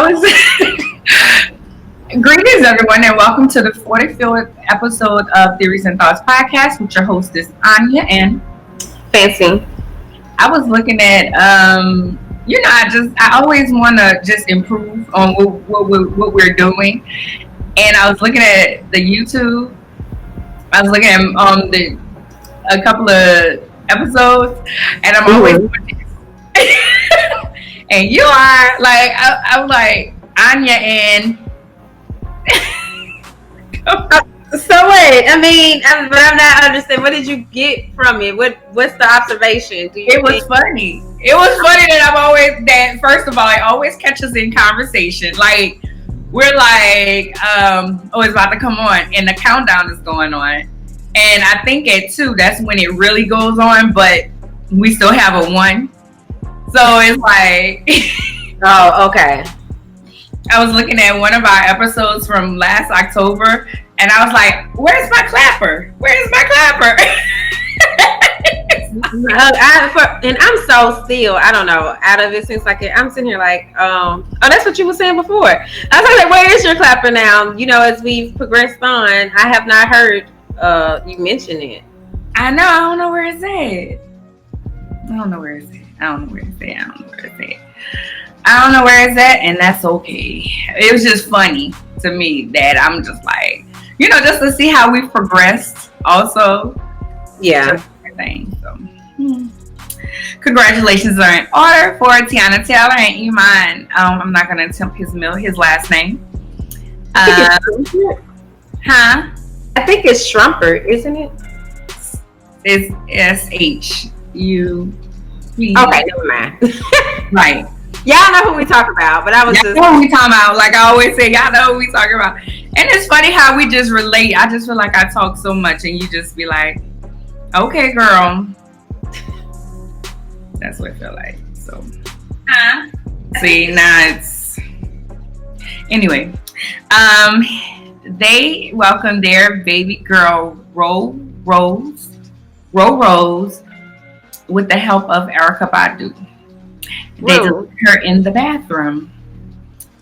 Greetings, everyone, and welcome to the 45th episode of Theories and Thoughts podcast with your hostess, Arnya and Fancy. I was looking at, I always want to just improve on what we're doing. And I was looking at the YouTube. I was looking at a couple of episodes, and I'm always and you are like, I was like, Arnya and So wait, but I'm not understanding. What did you get from it? What's the observation? It was funny. It was funny that first of all, it always catches in conversation. Like we're like, it's about to come on, and the countdown is going on. And I think at 2, that's when it really goes on, but we still have a 1. So it's like oh, okay. I was looking at one of our episodes from last October, and I was like, where's my clapper? Where's my clapper? And I'm so still, I don't know, out of it since I'm sitting here like, that's what you were saying before. I was like, where is your clapper now? As we've progressed on, I have not heard you mention it. I know, I don't know where it's at. I don't know where it's at, and that's okay. It was just funny to me that I'm just like, just to see how we've progressed also. Yeah. So, congratulations are in order for Tiana Taylor and Iman. I'm not going to attempt his last name. I think it's Schrumpert, isn't it? It's S-H-U. Okay, never mind. Right. Y'all know who we talk about, but know who we talking about. Like I always say, y'all know who we talking about. And it's funny how we just relate. I just feel like I talk so much, and you just be like, "Okay, girl." That's what I feel like. So, see, now it's anyway. They welcomed their baby girl Rose, with the help of Erykah Badu. They delivered her in the bathroom.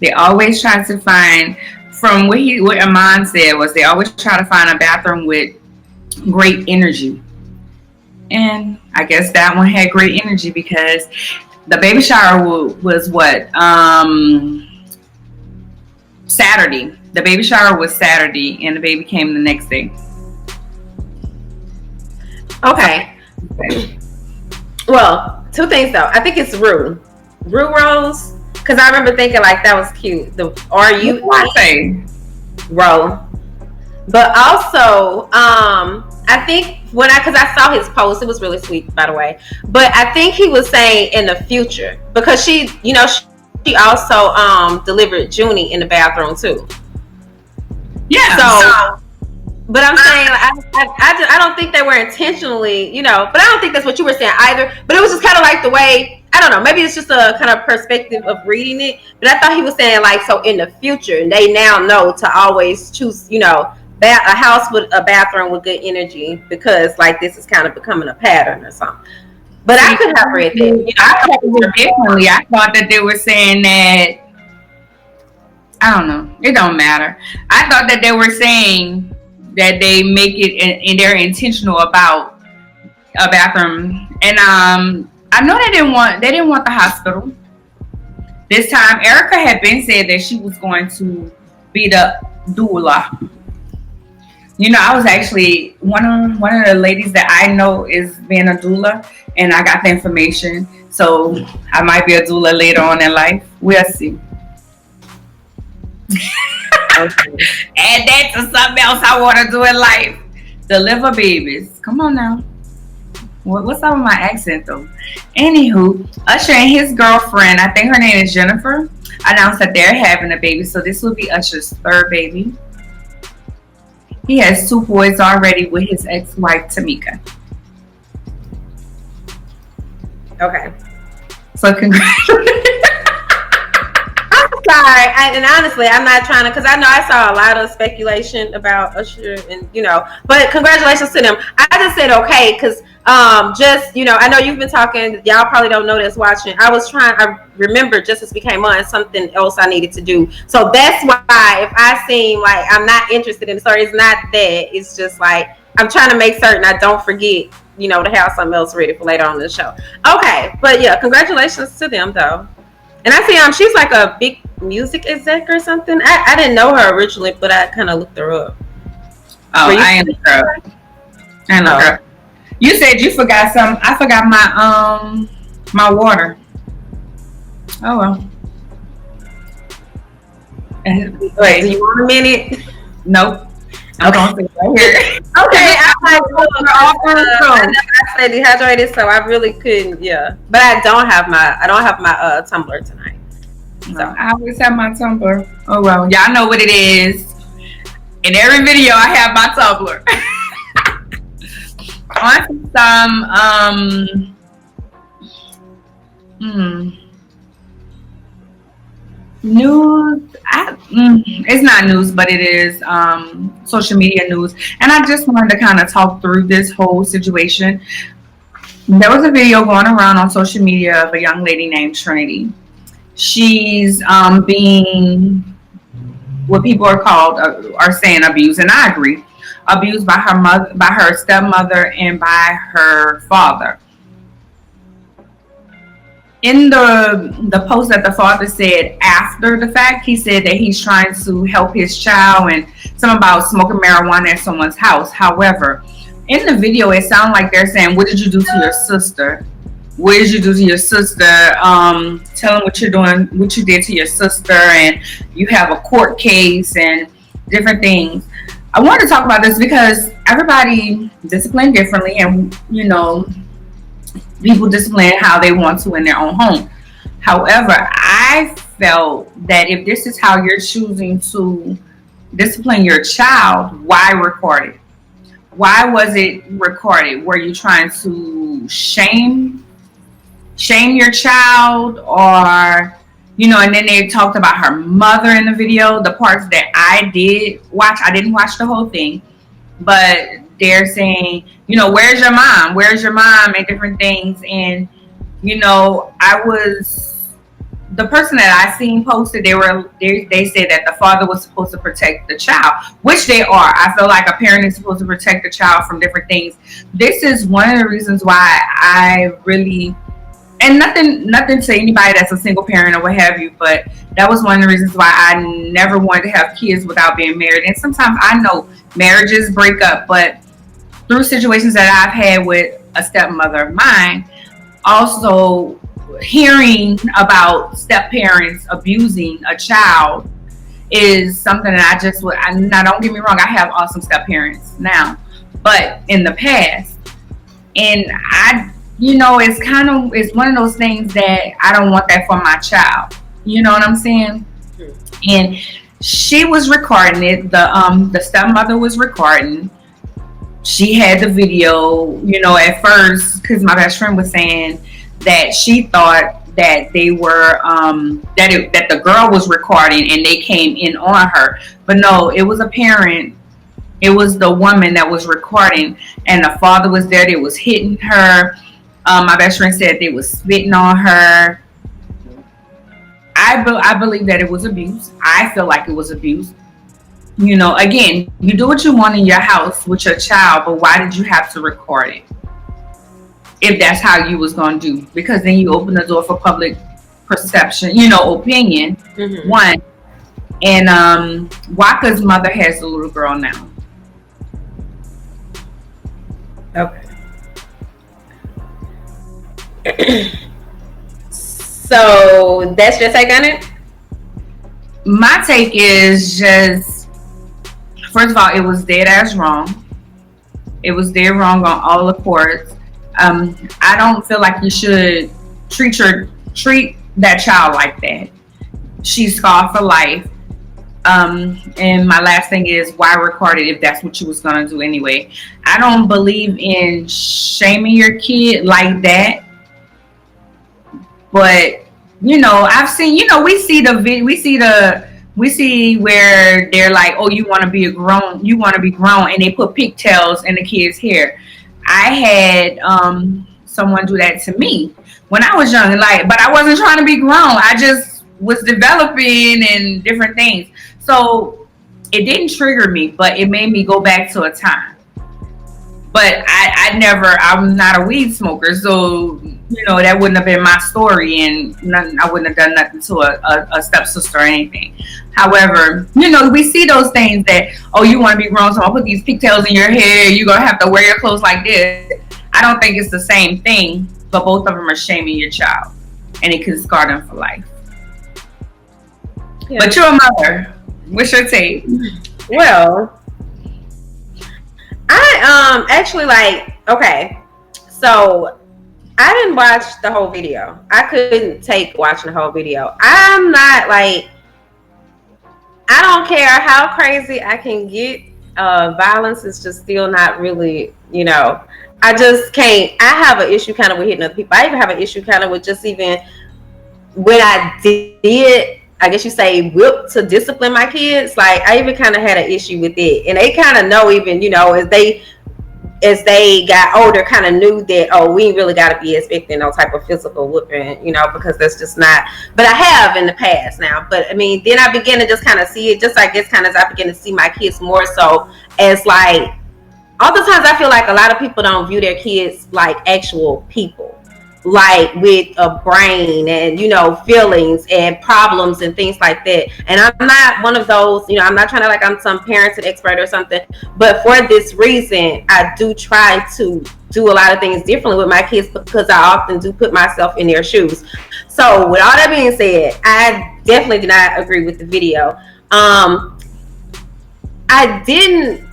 They always try to find, from what Iman said was, they always try to find a bathroom with great energy. And I guess that one had great energy because the baby shower was what? Saturday. The baby shower was Saturday, and the baby came the next day. Okay. Well, 2 things though. I think it's Rue Rose, because I remember thinking like that was cute. The R-U-E Row. But also, I think because I saw his post, it was really sweet, by the way. But I think he was saying in the future, because she also delivered Junie in the bathroom too. Yeah. So but I'm saying, I don't think they were intentionally, but I don't think that's what you were saying either. But it was just kind of like the way, I don't know, maybe it's just a kind of perspective of reading it. But I thought he was saying like, so in the future, they now know to always choose, a house with a bathroom with good energy, because like this is kind of becoming a pattern or something. But I could have read that. I thought that they were saying that, I don't know, it don't matter. I thought that they were saying that they make it and they're intentional about a bathroom. And I know they didn't want the hospital. This time Erykah had been said that she was going to be the doula. I was actually one of the ladies that I know is being a doula, and I got the information. So I might be a doula later on in life. We'll see. Okay. Add that to something else I want to do in life. Deliver babies. Come on now. What's up with my accent though? Anywho, Usher and his girlfriend, I think her name is Jennifer, announced that they're having a baby. So this will be Usher's 3rd baby. He has 2 boys already with his ex-wife Tamika. Okay. So congratulations. Sorry, and honestly, I'm not trying to, because I know I saw a lot of speculation about Usher, and but congratulations to them. I just said okay, because Just, I know you've been talking. Y'all probably don't know this watching. I remember just as we came on, something else I needed to do. So that's why if I seem like I'm not interested in the story, it's not that. It's just like I'm trying to make certain I don't forget, to have something else ready for later on in the show. Okay, but yeah, congratulations to them though. And I see she's like a big music exec or something. I didn't know her originally, but I kind of looked her up. Oh, I am her. I know her. You said you forgot some. I forgot my water. Oh well. Wait, do you want a minute? Nope. I'm going to sit right here. Okay, I stay dehydrated, so I really couldn't. Yeah, but I don't have my tumbler tonight. So I always have my tumbler. Oh well, y'all know what it is. In every video, I have my tumbler. On to some news. It's not news, but it is social media news. And I just wanted to kind of talk through this whole situation. There was a video going around on social media of a young lady named Trinity. She's being what people are saying abused, and I agree. Abused by her mother, by her stepmother, and by her father. In the post that the father said after the fact, he said that he's trying to help his child and something about smoking marijuana at someone's house. However, in the video, it sounded like they're saying, "What did you do to your sister? What did you do to your sister? Tell them what you're doing, what you did to your sister, and you have a court case and different things." I want to talk about this because everybody disciplined differently, and people discipline how they want to in their own home. However, I felt that if this is how you're choosing to discipline your child, why record it? Why was it recorded? Were you trying to shame your child, or and then they talked about her mother in the video. The parts that I did watch, I didn't watch the whole thing, but they're saying, where's your mom? Where's your mom? And different things. And, I was, the person that I seen posted, they said that the father was supposed to protect the child, which they are. I feel like a parent is supposed to protect the child from different things. This is one of the reasons why I really, and nothing to anybody that's a single parent or what have you, but that was one of the reasons why I never wanted to have kids without being married. And sometimes I know marriages break up, but through situations that I've had with a stepmother of mine, also hearing about step parents abusing a child is something that now don't get me wrong, I have awesome step parents now, but in the past, and it's one of those things that I don't want that for my child. You know what I'm saying? And she was recording it. The stepmother was recording. She had the video, at first, because my best friend was saying that she thought that they were, that the girl was recording and they came in on her. But no, it was a parent. It was the woman that was recording, and the father was there. They was hitting her. My best friend said they was spitting on her. I believe that it was abuse. I feel like it was abuse. Again, you do what you want in your house with your child, but why did you have to record it? If that's how you was going to do, because then you open the door for public perception, opinion. Mm-hmm. One, and Waka's mother has a little girl now. Okay. So that's your take on it? My take is just, first of all, it was dead ass wrong. It was dead wrong on all the courts. I don't feel like you should treat that child like that. She's scarred for life. And my last thing is, why record it if that's what you was gonna do anyway? I don't believe in shaming your kid like that. But I've seen, we see where they're like, oh, you want to be grown, and they put pigtails in the kid's hair. I had someone do that to me when I was young, like, but I wasn't trying to be grown. I just was developing and different things. So it didn't trigger me, but it made me go back to a time. But I'm not a weed smoker, so that wouldn't have been my story, and I wouldn't have done nothing to a stepsister or anything. However, we see those things that, oh, you want to be grown, so I'll put these pigtails in your hair, you're gonna have to wear your clothes like this. I don't think it's the same thing, but both of them are shaming your child, and it can scar them for life. Yeah. But you're a mother. What's your take? Well, I actually okay, so I didn't watch the whole video. I couldn't take watching the whole video. I'm not I don't care how crazy I can get. Violence is just still not really, I just can't. I have an issue kind of with hitting other people. I even have an issue kind of with just even when I did, I guess you say, whip to discipline my kids. I even kind of had an issue with it, and they kind of know, even as they got older, kind of knew that, oh, we really got to be expecting no type of physical whooping, because that's just not. But I have in the past now. But I mean, then I began to just kind of see it, just I guess kind of as I began to see my kids more so as oftentimes I feel like a lot of people don't view their kids like actual people, with a brain and feelings and problems and things like that. And I'm not one of those, I'm not trying to I'm some parenting expert or something, but for this reason I do try to do a lot of things differently with my kids, because I often do put myself in their shoes. So with all that being said, I definitely did not agree with the video. I didn't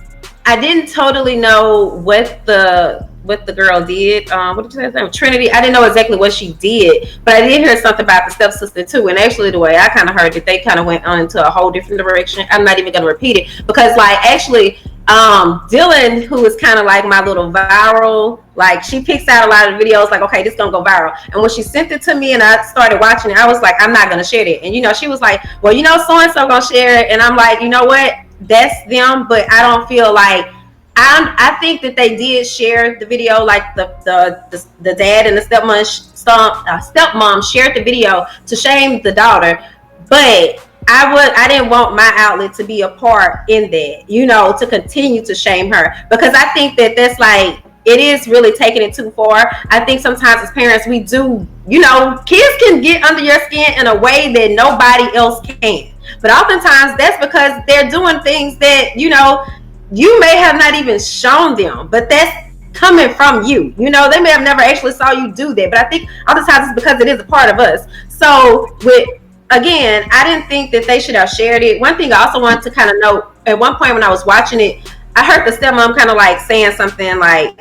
totally know what the girl did. What did you say his name? Trinity. I didn't know exactly what she did, but I did hear something about the stepsister too. And actually, the way I kind of heard it, they kind of went on into a whole different direction. I'm not even going to repeat it, because actually, Dylan, who is kind of like my little viral, she picks out a lot of videos, okay, this gonna go viral. And when she sent it to me and I started watching it, I was like, I'm not gonna share it. And she was like, well, so and so gonna share it. And I'm like, you know what? That's them, but I don't feel like I think that they did share the video, the dad and the stepmom shared the video to shame the daughter, but I didn't want my outlet to be a part in that, to continue to shame her, because I think that that's it is really taking it too far. I think sometimes as parents we do, kids can get under your skin in a way that nobody else can. But oftentimes that's because they're doing things that, you may have not even shown them, but that's coming from you. They may have never actually saw you do that. But I think oftentimes it's because it is a part of us. So again, I didn't think that they should have shared it. One thing I also wanted to kind of note, at one point when I was watching it, I heard the stepmom kind of saying something oh, I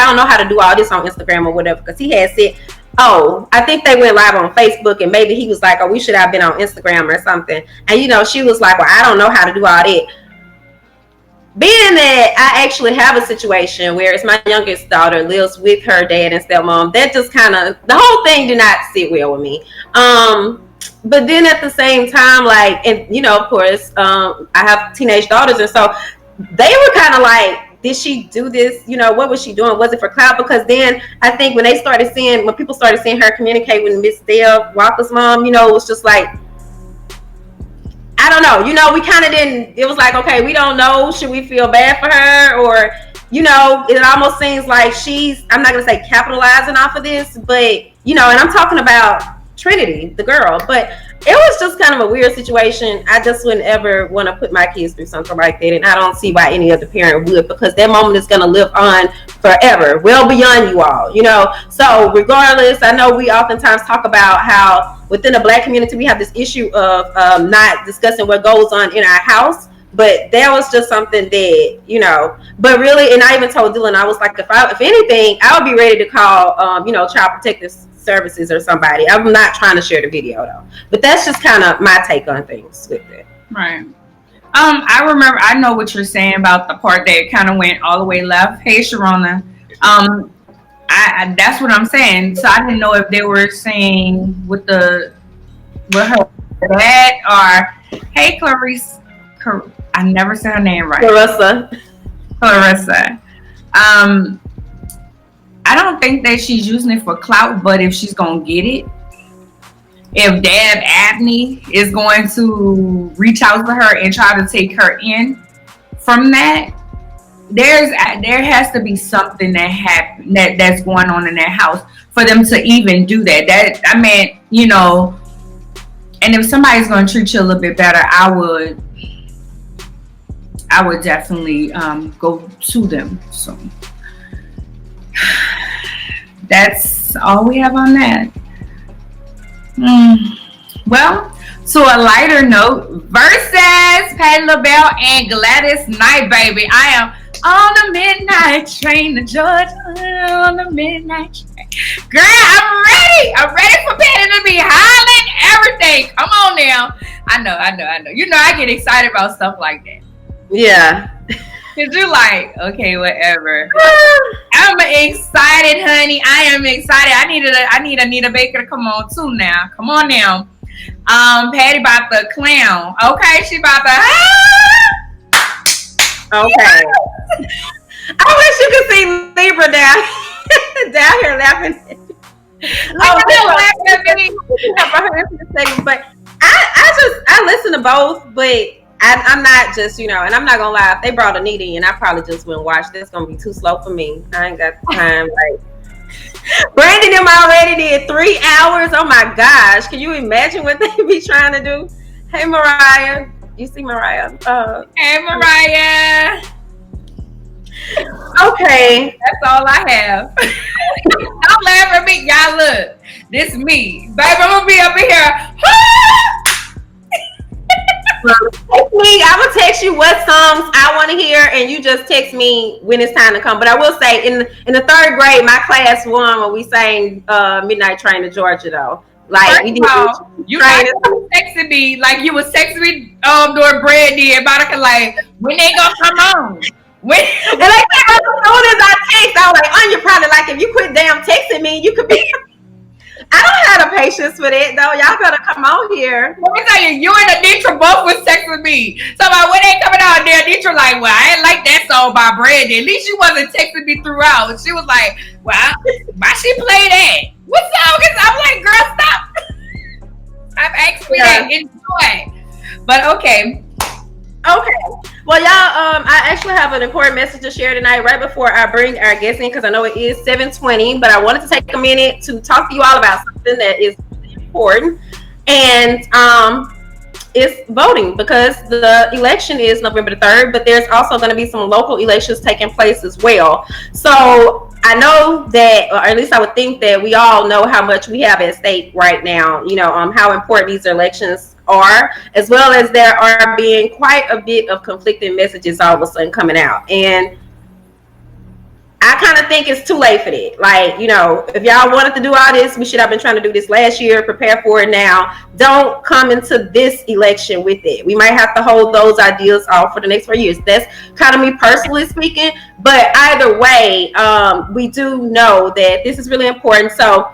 don't know how to do all this on Instagram or whatever, because he had said, oh, I think they went live on Facebook, and maybe he was like, oh, we should have been on Instagram or something. And, she was like, well, I don't know how to do all that. Being that I actually have a situation where it's my youngest daughter lives with her dad and stepmom, that just kind of, the whole thing did not sit well with me. But then at the same time, and, of course, I have teenage daughters, and so they were kind of did she do this? What was she doing? Was it for clout? Because then I think when people started seeing her communicate with Miss Dale Walker's mom, it was just I don't know. We kind of didn't. It was okay, we don't know. Should we feel bad for her, or it almost seems like she's, I'm not gonna say capitalizing off of this, but and I'm talking about Trinity, the girl, but it was just kind of a weird situation. I just wouldn't ever want to put my kids through something like that, and I don't see why any other parent would, because that moment is going to live on forever, well beyond you all, So regardless, I know we oftentimes talk about how within the Black community we have this issue of not discussing what goes on in our house, but that was just something that, but really, and I even told Dylan, I was like, if anything, I would be ready to call, Child Protective Services or somebody. I'm not trying to share the video though, but that's just kind of my take on things with it. Right. I know what you're saying about the part that kind of went all the way left. Hey, Sharona. I that's what I'm saying. So I didn't know if they were saying with her dad, or hey, Clarice. I never said her name right. Clarissa. think that she's using it for clout, but if she's gonna get it, if Dab Abney is going to reach out to her and try to take her in from that, there has to be something that's going on in that house for them to even do that. That I mean, you know, and if somebody's going to treat you a little bit better, I would definitely go to them. So that's all we have on that. Well, to a lighter note, versus Patti LaBelle and Gladys Knight, baby. I am on the midnight train to Georgia. On the midnight train. Girl, I'm ready. I'm ready for Patti to be hollering everything. Come on now. I know. You know I get excited about stuff like that. Yeah. Cause you're like, okay, whatever. I'm excited, honey. I am excited. I need Anita Baker to come on too now. Come on now. Patti about the clown. Okay, she about the okay. I wish you could see Libra down here laughing. Laughing at me. But I listen to both, but I'm not just, you know, and I'm not gonna lie, if they brought Anita in, I probably just wouldn't watch. That's gonna be too slow for me. I ain't got the time. Like Brandon them already did 3 hours. Oh my gosh. Can you imagine what they be trying to do? Hey Mariah. You see Mariah? Hey Mariah. Okay. That's all I have. Don't laugh at me. Y'all look. This me. Baby, I'm gonna be up in here. Text me. I will text you what songs I want to hear, and you just text me when it's time to come. But I will say, in the 3rd grade, my class won when we sang "Midnight Train to Georgia." Though, like you was texting me like you was texting me during Brandy and Monica, like when they gonna come on. When and like as soon as I text, I was like, "Anya, probably like if you quit damn texting me, you could be." I don't have the patience for that though. Y'all better come on here. Let me tell you, you and Anitra both was texting me. So about when they coming out there, Anitra like, well, I ain't like that song by Brandy. At least she wasn't texting me throughout. She was like, well, why she play that? What song is? I'm like, girl, stop. Stop asking me that. Enjoy. But okay. Well, y'all, I actually have an important message to share tonight right before I bring our guest in, because I know it is 7:20, but I wanted to take a minute to talk to you all about something that is important, and it's voting, because the election is November the 3rd, but there's also going to be some local elections taking place as well. So I know that, or at least I would think that we all know how much we have at stake right now, you know, how important these elections are, as well as there are being quite a bit of conflicting messages all of a sudden coming out. And I kind of think it's too late for that. Like, you know, if y'all wanted to do all this, we should have been trying to do this last year, prepare for it now. Don't come into this election with it. We might have to hold those ideas off for the next 4 years. That's kind of me personally speaking. But either way, we do know that this is really important. So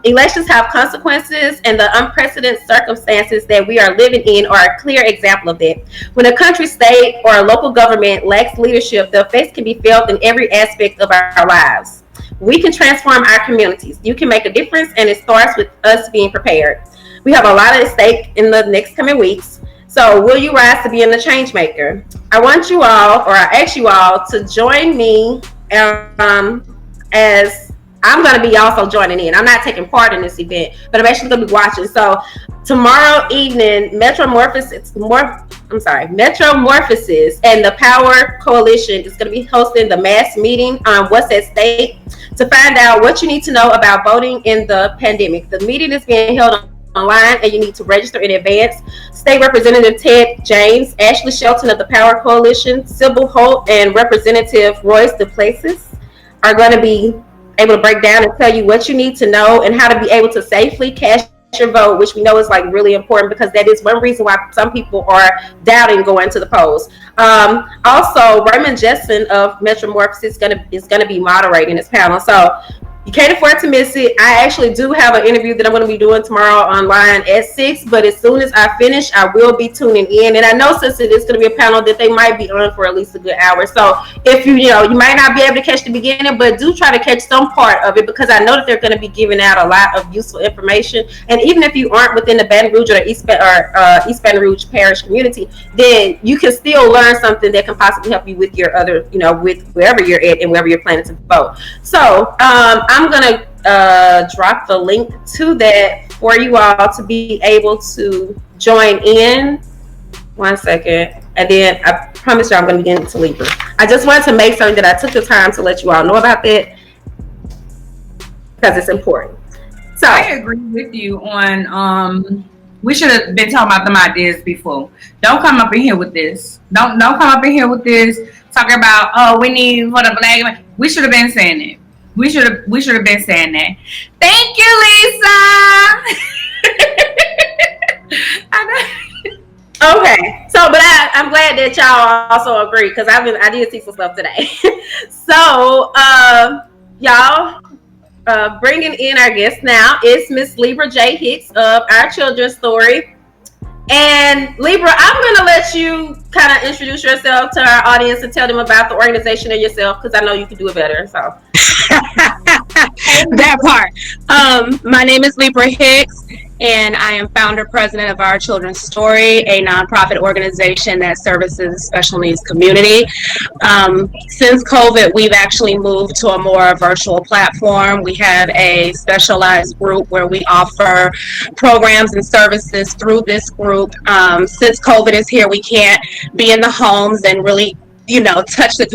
elections have consequences, and the unprecedented circumstances that we are living in are a clear example of that. When a country, state, or a local government lacks leadership, the effects can be felt in every aspect of our lives. We can transform our communities. You can make a difference, and it starts with us being prepared. We have a lot at stake in the next coming weeks. So will you rise to being the change maker? I want you all, or I ask you all, to join me as I'm going to be also joining in. I'm not taking part in this event, but I'm actually going to be watching. So tomorrow evening, Metromorphosis and the Power Coalition is going to be hosting the mass meeting on what's at stake to find out what you need to know about voting in the pandemic. The meeting is being held online, and you need to register in advance. State Representative Ted James, Ashley Shelton of the Power Coalition, Sybil Holt, and Representative Royce DePlaces are going to be able to break down and tell you what you need to know and how to be able to safely cast your vote, which we know is like really important, because that is one reason why some people are doubting going to the polls. Also, Raymond Jessen of Metromorphosis is going to be moderating this panel. So You can't afford to miss it. I actually do have an interview that I'm going to be doing tomorrow online at 6, but as soon as I finish, I will be tuning in. And I know since it is going to be a panel that they might be on for at least a good hour. So if you might not be able to catch the beginning, but do try to catch some part of it, because I know that they're going to be giving out a lot of useful information. And even if you aren't within the Baton Rouge or East Baton Rouge parish community, then you can still learn something that can possibly help you with your other, with wherever you're at and wherever you're planning to vote. So I'm going to drop the link to that for you all to be able to join in. 1 second. And then I promise you I'm going to be getting into Libra. I just wanted to make certain that I took the time to let you all know about that, because it's important. So I agree with you on we should have been talking about them ideas before. Don't come up in here with this. Don't come up in here with this talking about, we need for the black. We should have been saying it. We should have been saying that. Thank you, Lisa. Okay, so but I'm glad that y'all also agree, because I did see some stuff today. So y'all, bringing in our guest now is Miss Libra J. Hicks of Our Children's Story. And Libra, I'm going to let you kind of introduce yourself to our audience and tell them about the organization and yourself, because I know you can do it better. So that part. My name is Libra Hicks, and I am founder president of Our Children's Story, a nonprofit organization that services the special needs community. Since COVID, we've actually moved to a more virtual platform. We have a specialized group where we offer programs and services through this group. Since COVID is here, we can't be in the homes and really touch the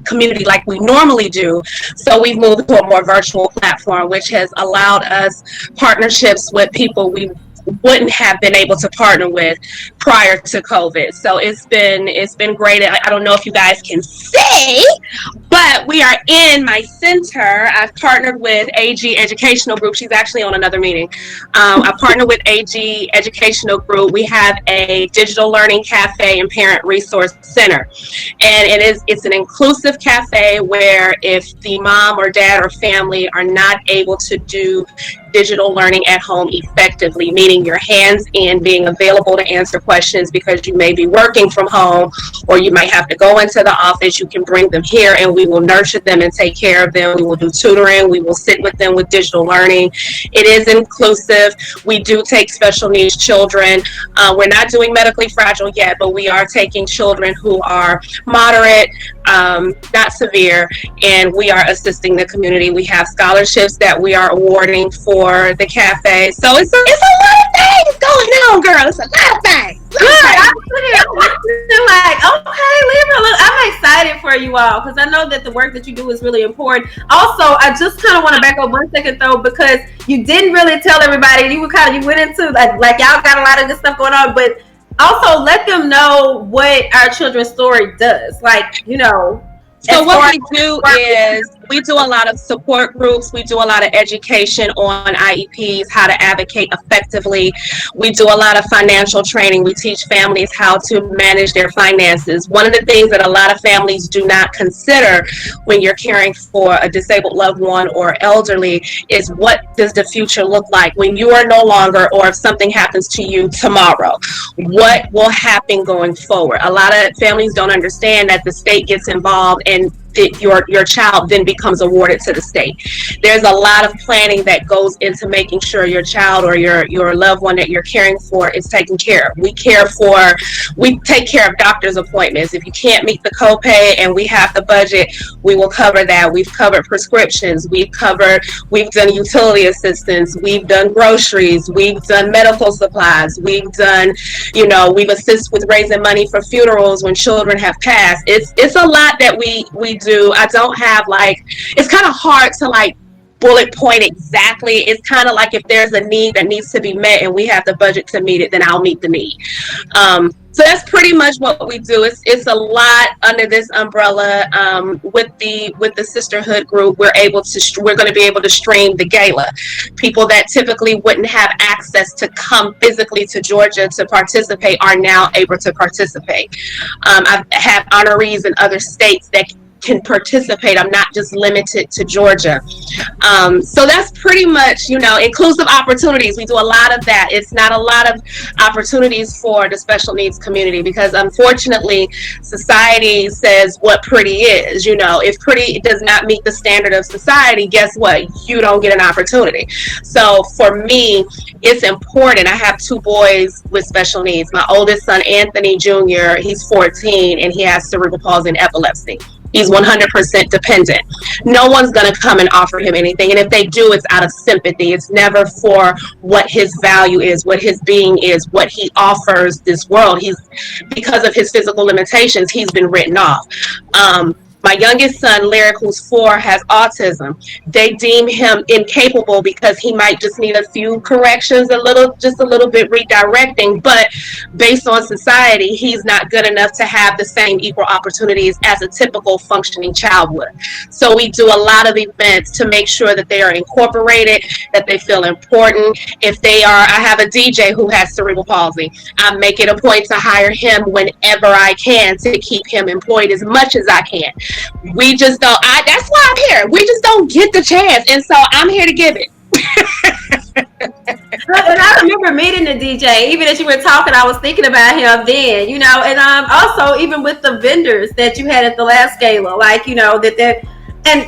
community like we normally do. So we've moved to a more virtual platform, which has allowed us partnerships with people we wouldn't have been able to partner with prior to COVID. So it's been great. I don't know if you guys can see, but we are in my center. I've partnered with AG Educational Group. She's actually on another meeting. I partnered with AG Educational Group. We have a digital learning cafe and parent resource center. And it's an inclusive cafe where if the mom or dad or family are not able to do digital learning at home effectively, meaning your hands in, being available to answer questions because you may be working from home or you might have to go into the office, you can bring them here and we will nurture them and take care of them. We will do tutoring. We will sit with them with digital learning. It is inclusive. We do take special needs children. We're not doing medically fragile yet, but we are taking children who are moderate, not severe, and we are assisting the community. We have scholarships that we are awarding for the cafe. So it's a lot of things going on, girl. It's a lot of things. Good. I'm like, okay, Libra, look, I'm excited for you all, because I know that the work that you do is really important. Also, I just kind of want to back up 1 second though, because you didn't really tell everybody. You went into like y'all got a lot of good stuff going on, but also let them know what Our Children's Story does. So what we do is we do a lot of support groups. We do a lot of education on IEPs, how to advocate effectively. We do a lot of financial training. We teach families how to manage their finances. One of the things that a lot of families do not consider when you're caring for a disabled loved one or elderly is, what does the future look like when you are no longer, or if something happens to you tomorrow? What will happen going forward? A lot of families don't understand that the state gets involved and your child then becomes awarded to the state. There's a lot of planning that goes into making sure your child or your loved one that you're caring for is taken care of. We take care of doctor's appointments. If you can't meet the copay and we have the budget, we will cover that. We've covered prescriptions. We've done utility assistance. We've done groceries. We've done medical supplies. We've assisted with raising money for funerals when children have passed. It's a lot that we do. I don't have it's kind of hard to bullet point exactly. It's kind of like if there's a need that needs to be met and we have the budget to meet it, then I'll meet the need. So that's pretty much what we do. It's a lot under this umbrella. With the sisterhood group, we're going to be able to stream the gala. People that typically wouldn't have access to come physically to Georgia to participate are now able to participate. I've had honorees in other states that can participate. I'm not just limited to Georgia. So that's pretty much, inclusive opportunities. We do a lot of that. It's not a lot of opportunities for the special needs community because unfortunately society says what pretty is. If pretty does not meet the standard of society, guess what? You don't get an opportunity. So for me, it's important. I have 2 boys with special needs. My oldest son, Anthony Jr., he's 14 and he has cerebral palsy and epilepsy. He's 100% dependent. No one's going to come and offer him anything. And if they do, it's out of sympathy. It's never for what his value is, what his being is, what he offers this world. Because of his physical limitations, he's been written off. My youngest son, Lyric, who's 4, has autism. They deem him incapable because he might just need a few corrections, just a little bit redirecting. But based on society, he's not good enough to have the same equal opportunities as a typical functioning child would. So we do a lot of events to make sure that they are incorporated, that they feel important. I have a DJ who has cerebral palsy. I make it a point to hire him whenever I can to keep him employed as much as I can. We just don't, that's why I'm here. We just don't get the chance. And so I'm here to give it. And I remember meeting the DJ. Even as you were talking, I was thinking about him then, and also even with the vendors that you had at the last gala, and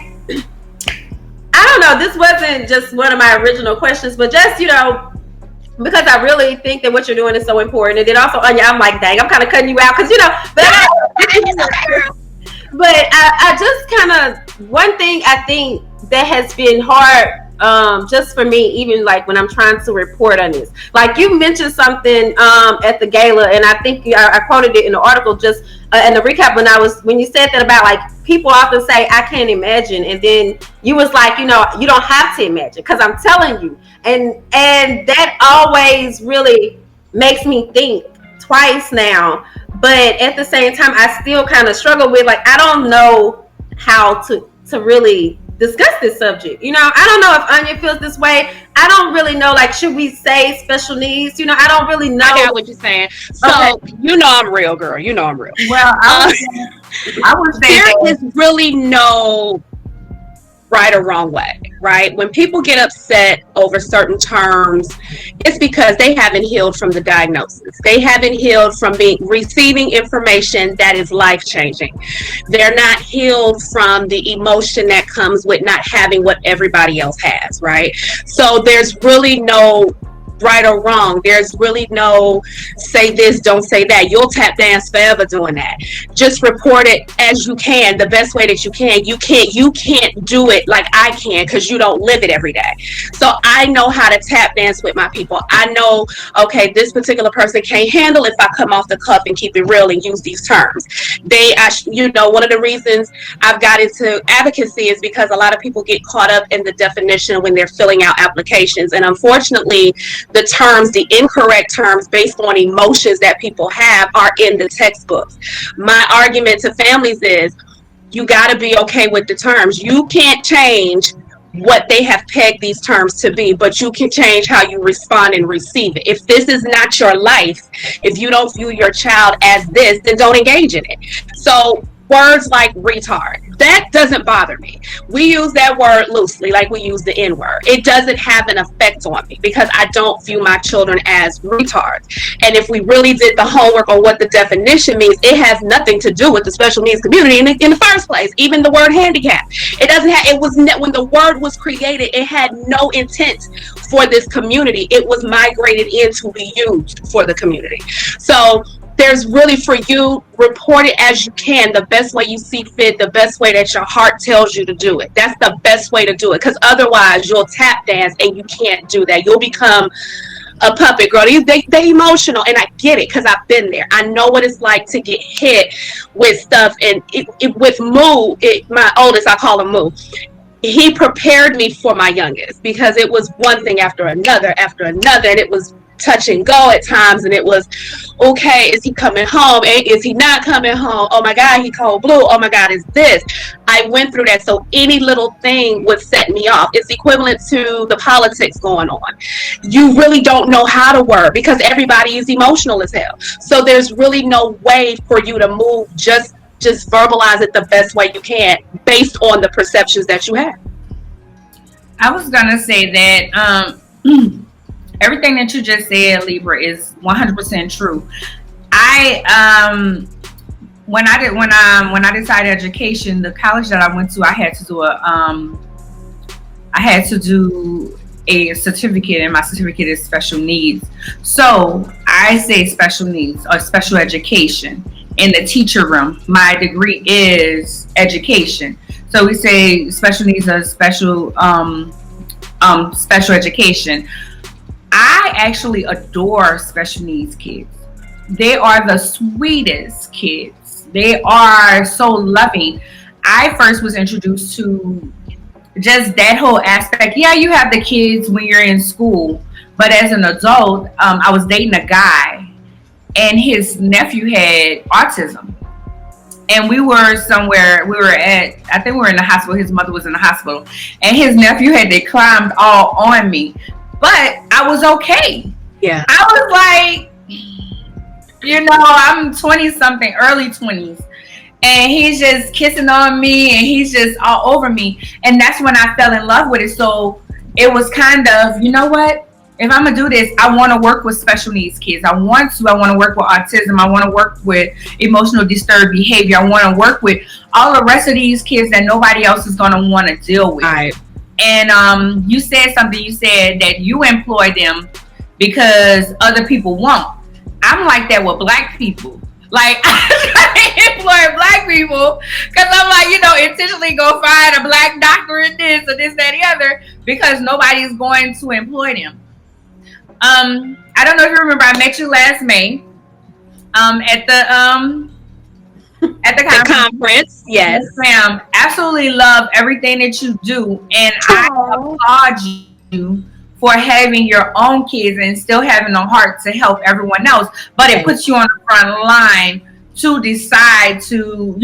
I don't know, this wasn't just one of my original questions, but just, because I really think that what you're doing is so important. And then also, Arnya, I'm like, dang, I'm kind of cutting you out because, but I just kind of, one thing I think that has been hard just for me, even like when I'm trying to report on this, like you mentioned something at the gala, and I think I quoted it in the article just in the recap when you said that about like people often say I can't imagine, and then you was like, you don't have to imagine because I'm telling you, and that always really makes me think twice now. But at the same time, I still kind of struggle with, like, I don't know how to really discuss this subject. I don't know if Arnya feels this way. I don't really know, like, should we say special needs? I don't really know. I got what you're saying. So, okay. I'm real, girl. I'm real. Well, I would say there is really no right or wrong way, right? When people get upset over certain terms, it's because they haven't healed from the diagnosis. They haven't healed from receiving information that is life-changing. They're not healed from the emotion that comes with not having what everybody else has, right? So there's really no right or wrong. There's really no say this, don't say that. You'll tap dance forever doing that. Just report it as you can, the best way that you can. You can't do it like I can because you don't live it every day. So I know how to tap dance with my people. I know, okay, this particular person can't handle if I come off the cuff and keep it real and use these terms. One of the reasons I've got into advocacy is because a lot of people get caught up in the definition when they're filling out applications. And unfortunately, the incorrect terms based on emotions that people have are in the textbooks. My argument to families is you got to be okay with the terms. You can't change what they have pegged these terms to be, but you can change how you respond and receive it. If this is not your life, if you don't view your child as this, then don't engage in it. So words like retard, that doesn't bother me. We use that word loosely, like we use the N-word. It doesn't have an effect on me because I don't view my children as retards. And if we really did the homework on what the definition means, it has nothing to do with the special needs community in the first place. Even the word handicap, when the word was created, it had no intent for this community. It was migrated in to be used for the community. So there's really, for you, report it as you can, the best way you see fit, the best way that your heart tells you to do it. That's the best way to do it, because otherwise you'll tap dance and you can't do that. You'll become a puppet, girl. They emotional, and I get it because I've been there. I know what it's like to get hit with stuff, and with Moo, my oldest, I call him Moo. He prepared me for my youngest because it was one thing after another, and it was touch and go at times, and it was, okay, is he coming home? Is he not coming home? Oh my God, he cold blue. Oh my God, is this? I went through that, so any little thing would set me off. It's equivalent to the politics going on. You really don't know how to word because everybody is emotional as hell. So there's really no way for you to move. Just verbalize it the best way you can based on the perceptions that you have. I was gonna say that everything that you just said, Libra, is 100% true. I when I decided education, the college that I went to, I had to do a certificate, and my certificate is special needs. So I say special needs or special education in the teacher room. My degree is education. So we say special needs or special education. I actually adore special needs kids. They are the sweetest kids. They are so loving. I first was introduced to just that whole aspect. Yeah, you have the kids when you're in school, but as an adult, I was dating a guy, and his nephew had autism, and we were somewhere. We were at, I think we were in the hospital. His mother was in the hospital, and his nephew had they climbed all on me, but I was okay. Yeah. I was like, I'm 20 something, early 20s. And he's just kissing on me, and he's just all over me. And that's when I fell in love with it. So it was kind of, you know what? If I'm going to do this, I want to work with special needs kids. I want to work with autism. I want to work with emotional disturbed behavior. I want to work with all the rest of these kids that nobody else is going to want to deal with. Right. And you said something. You said that you employ them because other people won't. I'm like that with Black people. Like, I employ Black people because I'm like, intentionally go find a Black doctor in this or this, that, the other, because nobody's going to employ them. I don't know if you remember, I met you last May at the conference. Yes, ma'am. Absolutely love everything that you do, and I applaud you for having your own kids and still having a heart to help everyone else. But it puts you on the front line to decide to,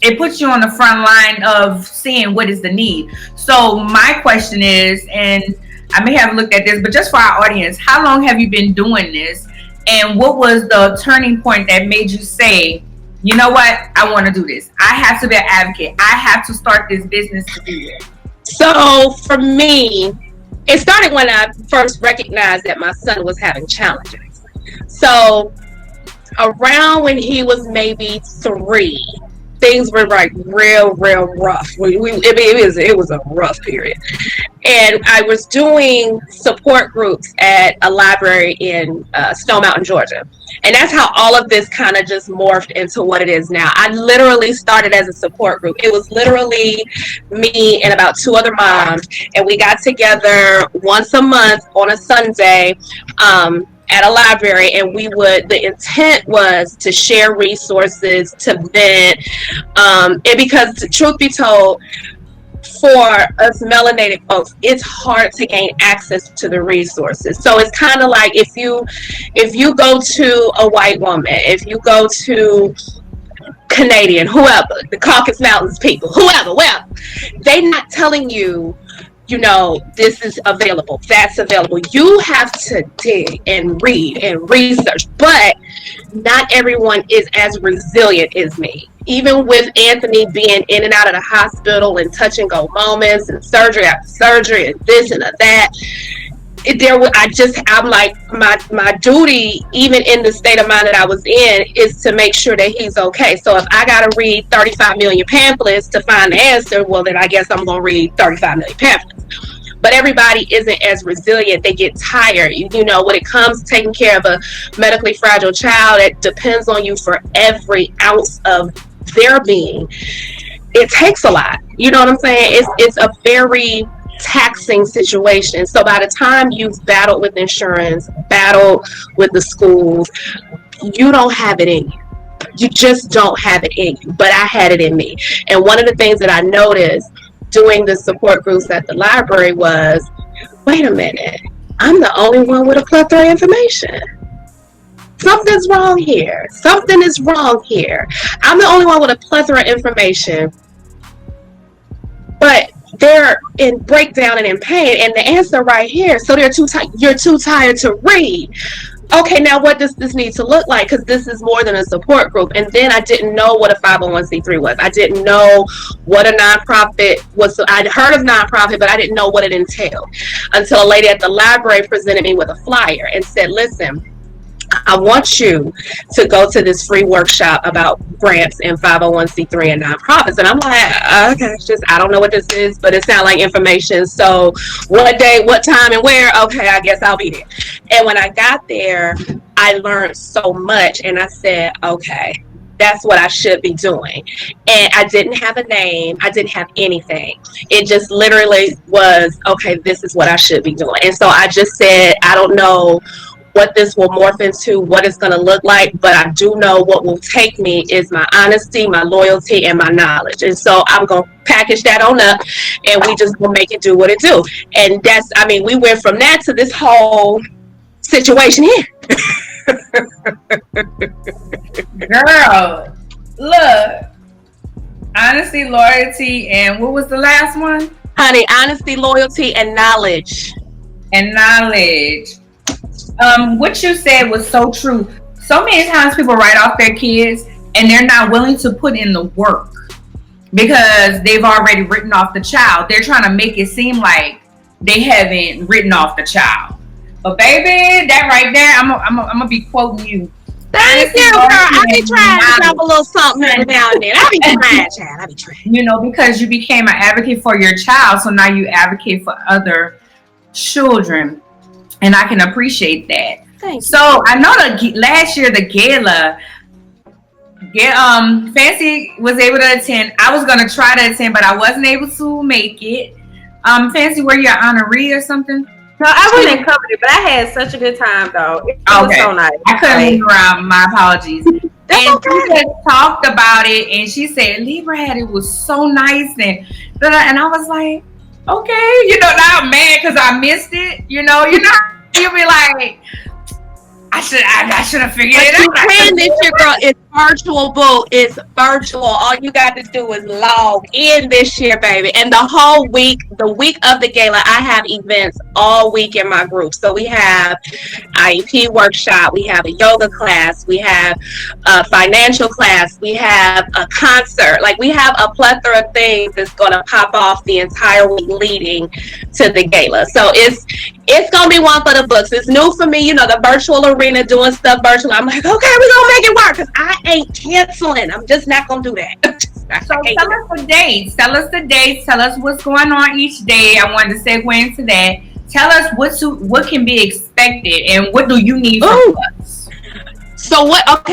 it puts you on the front line of seeing what is the need. So my question is, and I may have looked at this, but just for our audience, how long have you been doing this? And what was the turning point that made you say, you know what, I want to do this. I have to be an advocate. I have to start this business to do it. So for me, it started when I first recognized that my son was having challenges. So around when he was maybe 3, things were like real rough. It was a rough period. And I was doing support groups at a library in Stone Mountain, Georgia. And that's how all of this kind of just morphed into what it is now. I literally started as a support group. It was literally me and about 2 other moms. And we got together once a month on a Sunday at a library, and the intent was to share resources, to vent, and because truth be told, for us melanated folks, it's hard to gain access to the resources. So it's kind of like if you go to a white woman, if you go to Canadian, whoever, the Caucasus Mountains people, whoever, well, they're not telling you, this is available, that's available. You have to dig and read and research, but not everyone is as resilient as me. Even with Anthony being in and out of the hospital and touch and go moments and surgery after surgery and this and that, I'm like, my duty, even in the state of mind that I was in, is to make sure that he's okay. So if I got to read 35 million pamphlets to find the answer, well, then I guess I'm going to read 35 million pamphlets. But everybody isn't as resilient. They get tired. When it comes to taking care of a medically fragile child, it depends on you for every ounce of their being. It takes a lot. You know what I'm saying? It's a very taxing situation. So by the time you've battled with insurance, battled with the schools, you don't have it in you. You just don't have it in you. But I had it in me. And one of the things that I noticed doing the support groups at the library was, wait a minute, I'm the only one with a plethora of information. Something's wrong here. Something is wrong here. I'm the only one with a plethora of information, but they're in breakdown and in pain, and the answer right here. So you're too tired to read. okay, now what does this need to look like? Because this is more than a support group. And then I didn't know what a 501c3 was. I didn't know what a nonprofit was. I'd heard of nonprofit, but I didn't know what it entailed until a lady at the library presented me with a flyer and said, listen, I want you to go to this free workshop about grants and 501c3 and nonprofits. And I'm like, okay, just, I don't know what this is, but it sounds like information. So what day, what time, and where? Okay, I guess I'll be there. And when I got there, I learned so much, and I said, okay, that's what I should be doing. And I didn't have a name. I didn't have anything. It just literally was, okay, this is what I should be doing. And so I just said, I don't know what this will morph into, what it's going to look like, but I do know what will take me is my honesty, my loyalty, and my knowledge. And so I'm going to package that on up, and we just will make it do what it do. And that's, I mean, we went from that to this whole situation here. Girl, look, honesty, loyalty, and what was the last one? Honey, honesty, loyalty, and knowledge. And knowledge. What you said was so true. So many times people write off their kids and they're not willing to put in the work because they've already written off the child. They're trying to make it seem like they haven't written off the child. But baby, that right there, I'm gonna be quoting you. Thank you, girl. I be trying to drop a little something every now and then. I be trying, child. I be trying. You know, because you became an advocate for your child, so now you advocate for other children. And I can appreciate that. Thanks. So I know last year the gala, Fancy was able to attend. I was gonna try to attend, but I wasn't able to make it. Fancy, were you an honoree or something? No, I wasn't covered it, but I had such a good time though. It was so nice. I couldn't move around. My apologies. That's and okay. she just talked about it, and she said Libra had it was so nice, and I was like, okay, you know, now I'm mad because I missed it. You know, you'll be like, I should have figured it out. You can this year, girl. It's virtual, boo. It's virtual. All you got to do is log in this year, baby. And the whole week, the week of the gala, I have events all week in my group. So we have IEP workshop, we have a yoga class, we have a financial class, we have a concert. Like, we have a plethora of things that's going to pop off the entire week leading to the gala. So it's going to be one for the books. It's new for me, you know, the virtual arena, doing stuff virtual. I'm like, okay, we're going to make it work because I ain't canceling. I'm just not going to do that. So tell us the dates. Tell us the dates. Tell us what's going on each day. I wanted to segue into that. Tell us what can be expected and what do you need from us. So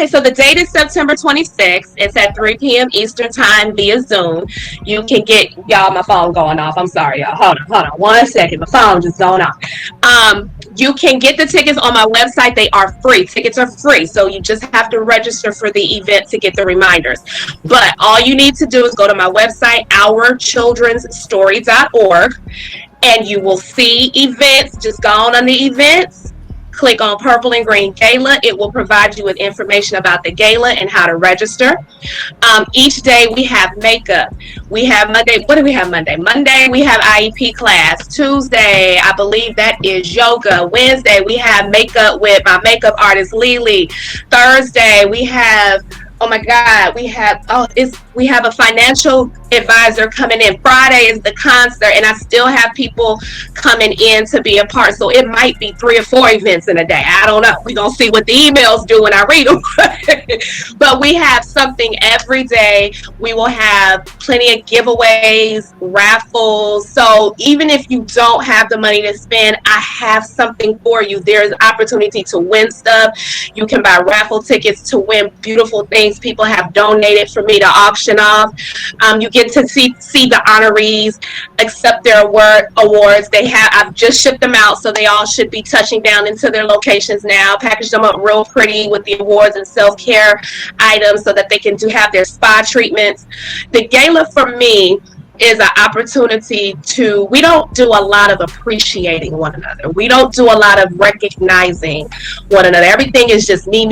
so the date is September 26th. It's at 3 p.m. Eastern time via Zoom. You can get, y'all, my phone going off. I'm sorry, y'all. Hold on 1 second. My phone just going off. You can get the tickets on my website. They are free. Tickets are free. So you just have to register for the event to get the reminders. But all you need to do is go to my website, ourchildrensstory.org, and you will see events. Just go on the events. Click on Purple and Green Gala. It will provide you with information about the gala and how to register. Each day we have makeup. We have Monday. What do we have Monday? Monday we have IEP class. Tuesday, I believe that is yoga. Wednesday we have makeup with my makeup artist Lily. Thursday we have, oh my God, we have a financial advisor coming in. Friday is the concert, and I still have people coming in to be a part. So it might be 3 or 4 events in a day. I don't know. We're going to see what the emails do when I read them. But we have something every day. We will have plenty of giveaways, raffles. So even if you don't have the money to spend, I have something for you. There's opportunity to win stuff. You can buy raffle tickets to win beautiful things people have donated for me to auction off. You get to see the honorees accept their awards. I've just shipped them out, so they all should be touching down into their locations now. Packaged them up real pretty with the awards and self-care items so that they can have their spa treatments. The gala for me is an opportunity to, we don't do a lot of appreciating one another. We don't do a lot of recognizing one another. Everything is just me,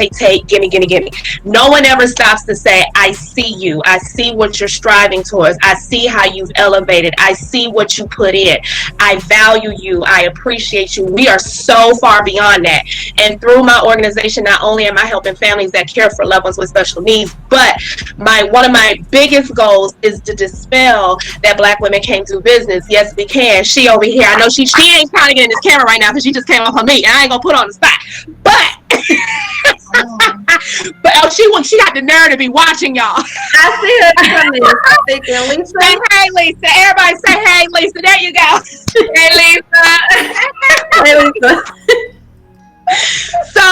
take, gimme. No one ever stops to say, I see you. I see what you're striving towards. I see how you've elevated. I see what you put in. I value you. I appreciate you. We are so far beyond that. And through my organization, not only am I helping families that care for loved ones with special needs, but one of my biggest goals is to dispel that Black women can't do business. Yes, we can. She over here, I know she ain't trying to get in this camera right now because she just came off her meet, and I ain't gonna put her on the spot. But but she got the nerve to be watching y'all. I see her coming. I'm thinking, Lisa. Say hey, Lisa. Everybody say hey, Lisa. There you go. Hey, Lisa. Hey, Lisa. So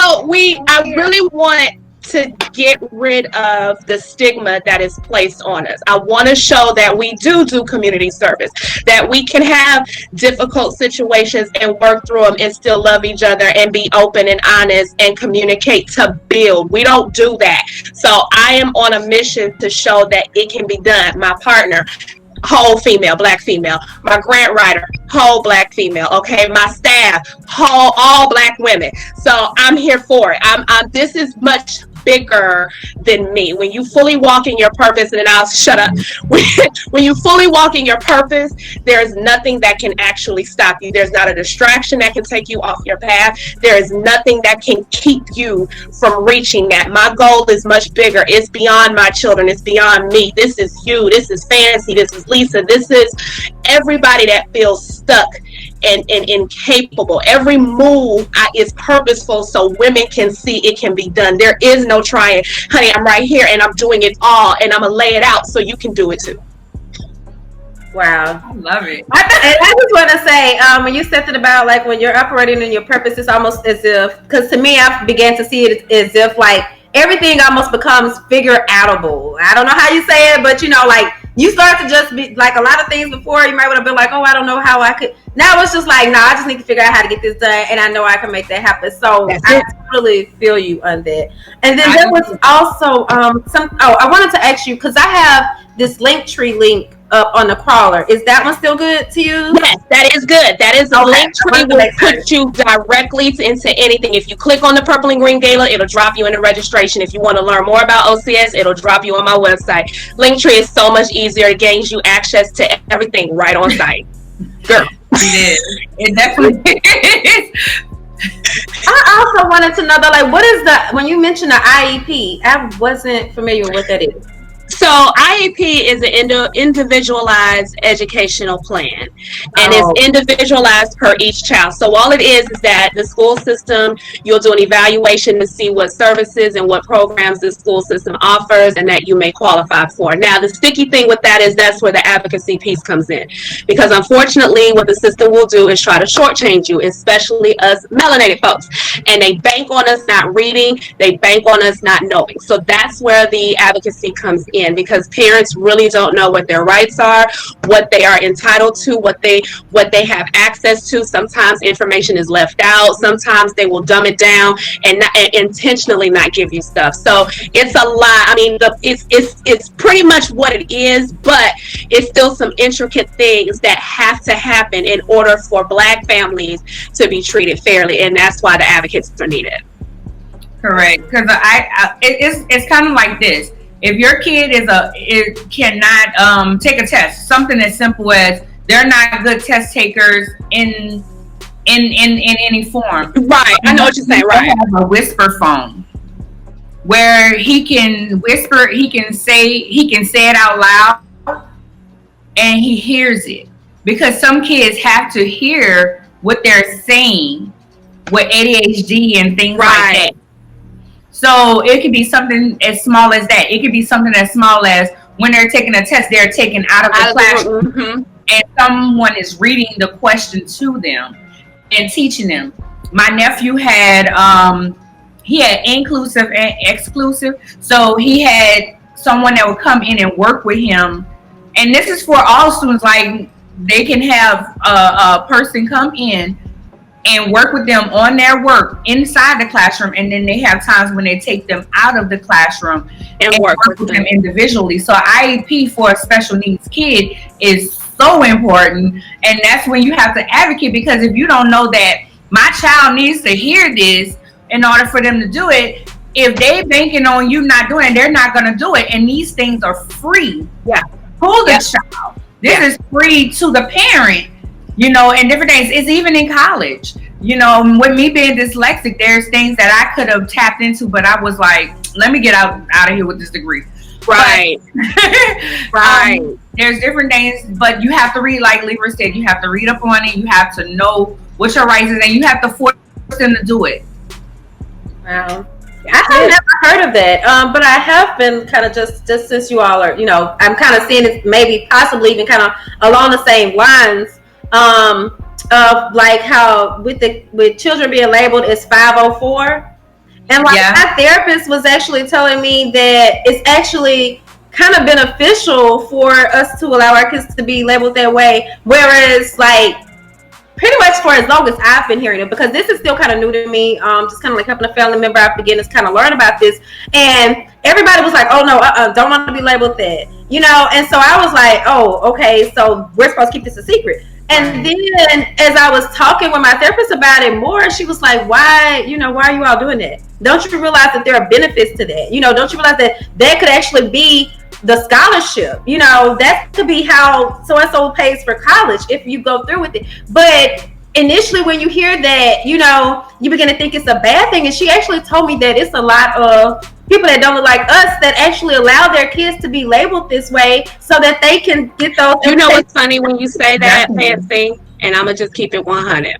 I really want to get rid of the stigma that is placed on us. I want to show that we do community service, that we can have difficult situations and work through them and still love each other and be open and honest and communicate to build. We don't do that. So I am on a mission to show that it can be done. My partner, whole female, Black female. My grant writer, whole Black female. Okay, my staff, all Black women. So I'm here for it. This is much bigger than me. When you fully walk in your purpose, and then I'll shut up. When you fully walk in your purpose, there's nothing that can actually stop you. There's not a distraction that can take you off your path. There is nothing that can keep you from reaching that. My goal is much bigger. It's beyond my children. It's beyond me. This is you. This is Fancy. This is Lisa. This is everybody that feels stuck and incapable. Every move is purposeful so women can see it can be done. There is no trying. Honey, I'm right here and I'm doing it all, and I'm going to lay it out so you can do it too. Wow. I love it. I just want to say, when you said it about like when you're operating in your purpose, it's almost as if, because to me, I began to see it as if like everything almost becomes figure outable. I don't know how you say it, but like you start to just be like a lot of things before you might would have been like, oh, I don't know how I could. Now it's just like, no, I just need to figure out how to get this done, and I know I can make that happen. So I totally feel you on that. And then there was also I wanted to ask you, because I have this Linktree link up on the crawler. Is that one still good to use? Yes, that is good. That is a Linktree will put you directly into anything. If you click on the purple and green gala, it'll drop you into registration. If you want to learn more about OCS, it'll drop you on my website. Linktree is so much easier. It gains you access to everything right on site. Girl. It definitely is. I also wanted to know though, like, what is when you mentioned the IEP, I wasn't familiar with what that is. So IEP is an individualized educational plan, and it's individualized per each child. So all it is that the school system, you'll do an evaluation to see what services and what programs the school system offers and that you may qualify for. Now, the sticky thing with that is that's where the advocacy piece comes in, because unfortunately what the system will do is try to shortchange you, especially us melanated folks, and they bank on us not reading, they bank on us not knowing. So that's where the advocacy comes in, because parents really don't know what their rights are, what they are entitled to, what they have access to. Sometimes information is left out. Sometimes they will dumb it down and intentionally not give you stuff. So it's a lot. I mean, it's pretty much what it is, but it's still some intricate things that have to happen in order for Black families to be treated fairly, and that's why the advocates are needed. Correct, because it's kind of like this. If your kid cannot take a test, something as simple as they're not good test takers in any form. Right, I know what you're saying. Right, have a whisper phone where he can whisper, he can say it out loud, and he hears it. Because some kids have to hear what they're saying with ADHD and things like that. So it could be something as small as that. It could be something as small as when they're taking a test, they're taken out of the classroom, and someone is reading the question to them and teaching them. My nephew had he had inclusive and exclusive, so he had someone that would come in and work with him. And this is for all students. Like, they can have a person come in and work with them on their work inside the classroom, and then they have times when they take them out of the classroom and work with them individually. So IEP for a special needs kid is so important, and that's when you have to advocate, because if you don't know that my child needs to hear this in order for them to do it, if they banking on you not doing it, they're not going to do it. And these things are free to the child. This is free to the parent, and different things. It's even in college. With me being dyslexic, there's things that I could have tapped into, but I was like, let me get out of here with this degree. Right. Right. There's different things, but you have to read, like Libra said, you have to read up on it. You have to know what your rights is, and you have to force them to do it. Wow. I've never heard of that, but I have been kind of just since you all are, I'm kind of seeing it maybe possibly even kind of along the same lines of like how with children being labeled as 504. And like my therapist was actually telling me that it's actually kind of beneficial for us to allow our kids to be labeled that way. Whereas like pretty much for as long as I've been hearing it, because this is still kind of new to me, just kind of like helping a family member out beginners kind of learn about this. And everybody was like, oh no, don't want to be labeled that, And so I was like, oh, okay, so we're supposed to keep this a secret. And then as I was talking with my therapist about it more, she was like, why are you all doing that? Don't you realize that there are benefits to that? Don't you realize that could actually be the scholarship? That could be how so-and-so pays for college if you go through with it. But initially when you hear that, you begin to think it's a bad thing. And she actually told me that it's a lot of people that don't look like us that actually allow their kids to be labeled this way so that they can get those. What's funny when you say that, Fancy, and I'm going to just keep it 100.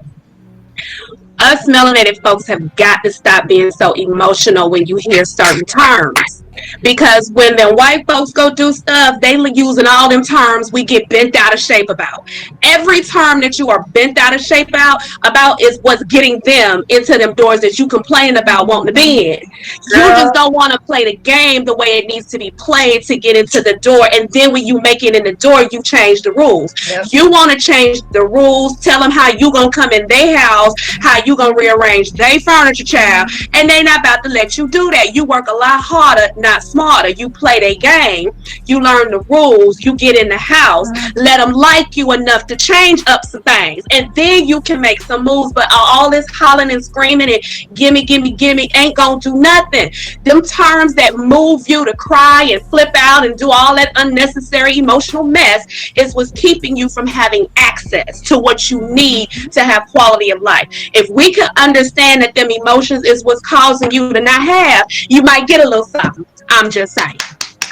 Us melanated folks have got to stop being so emotional when you hear certain terms. Because when the white folks go do stuff, they using all them terms we get bent out of shape about. Every term that you are bent out of shape about is what's getting them into them doors that you complain about wanting to be in. You just don't want to play the game the way it needs to be played to get into the door. And then when you make it in the door, you change the rules. Yep. You want to change the rules, tell them how you going to come in their house, how you going to rearrange their furniture, child. And they not about to let you do that. You work a lot harder, not smarter. You play their game, you learn the rules, you get in the house, let them like you enough to change up some things, and then you can make some moves. But all this hollering and screaming and gimme ain't gonna do nothing. Them terms that move you to cry and flip out and do all that unnecessary emotional mess is what's keeping you from having access to what you need to have quality of life. If we could understand that them emotions is what's causing you to not have, you might get a little something. I'm just saying.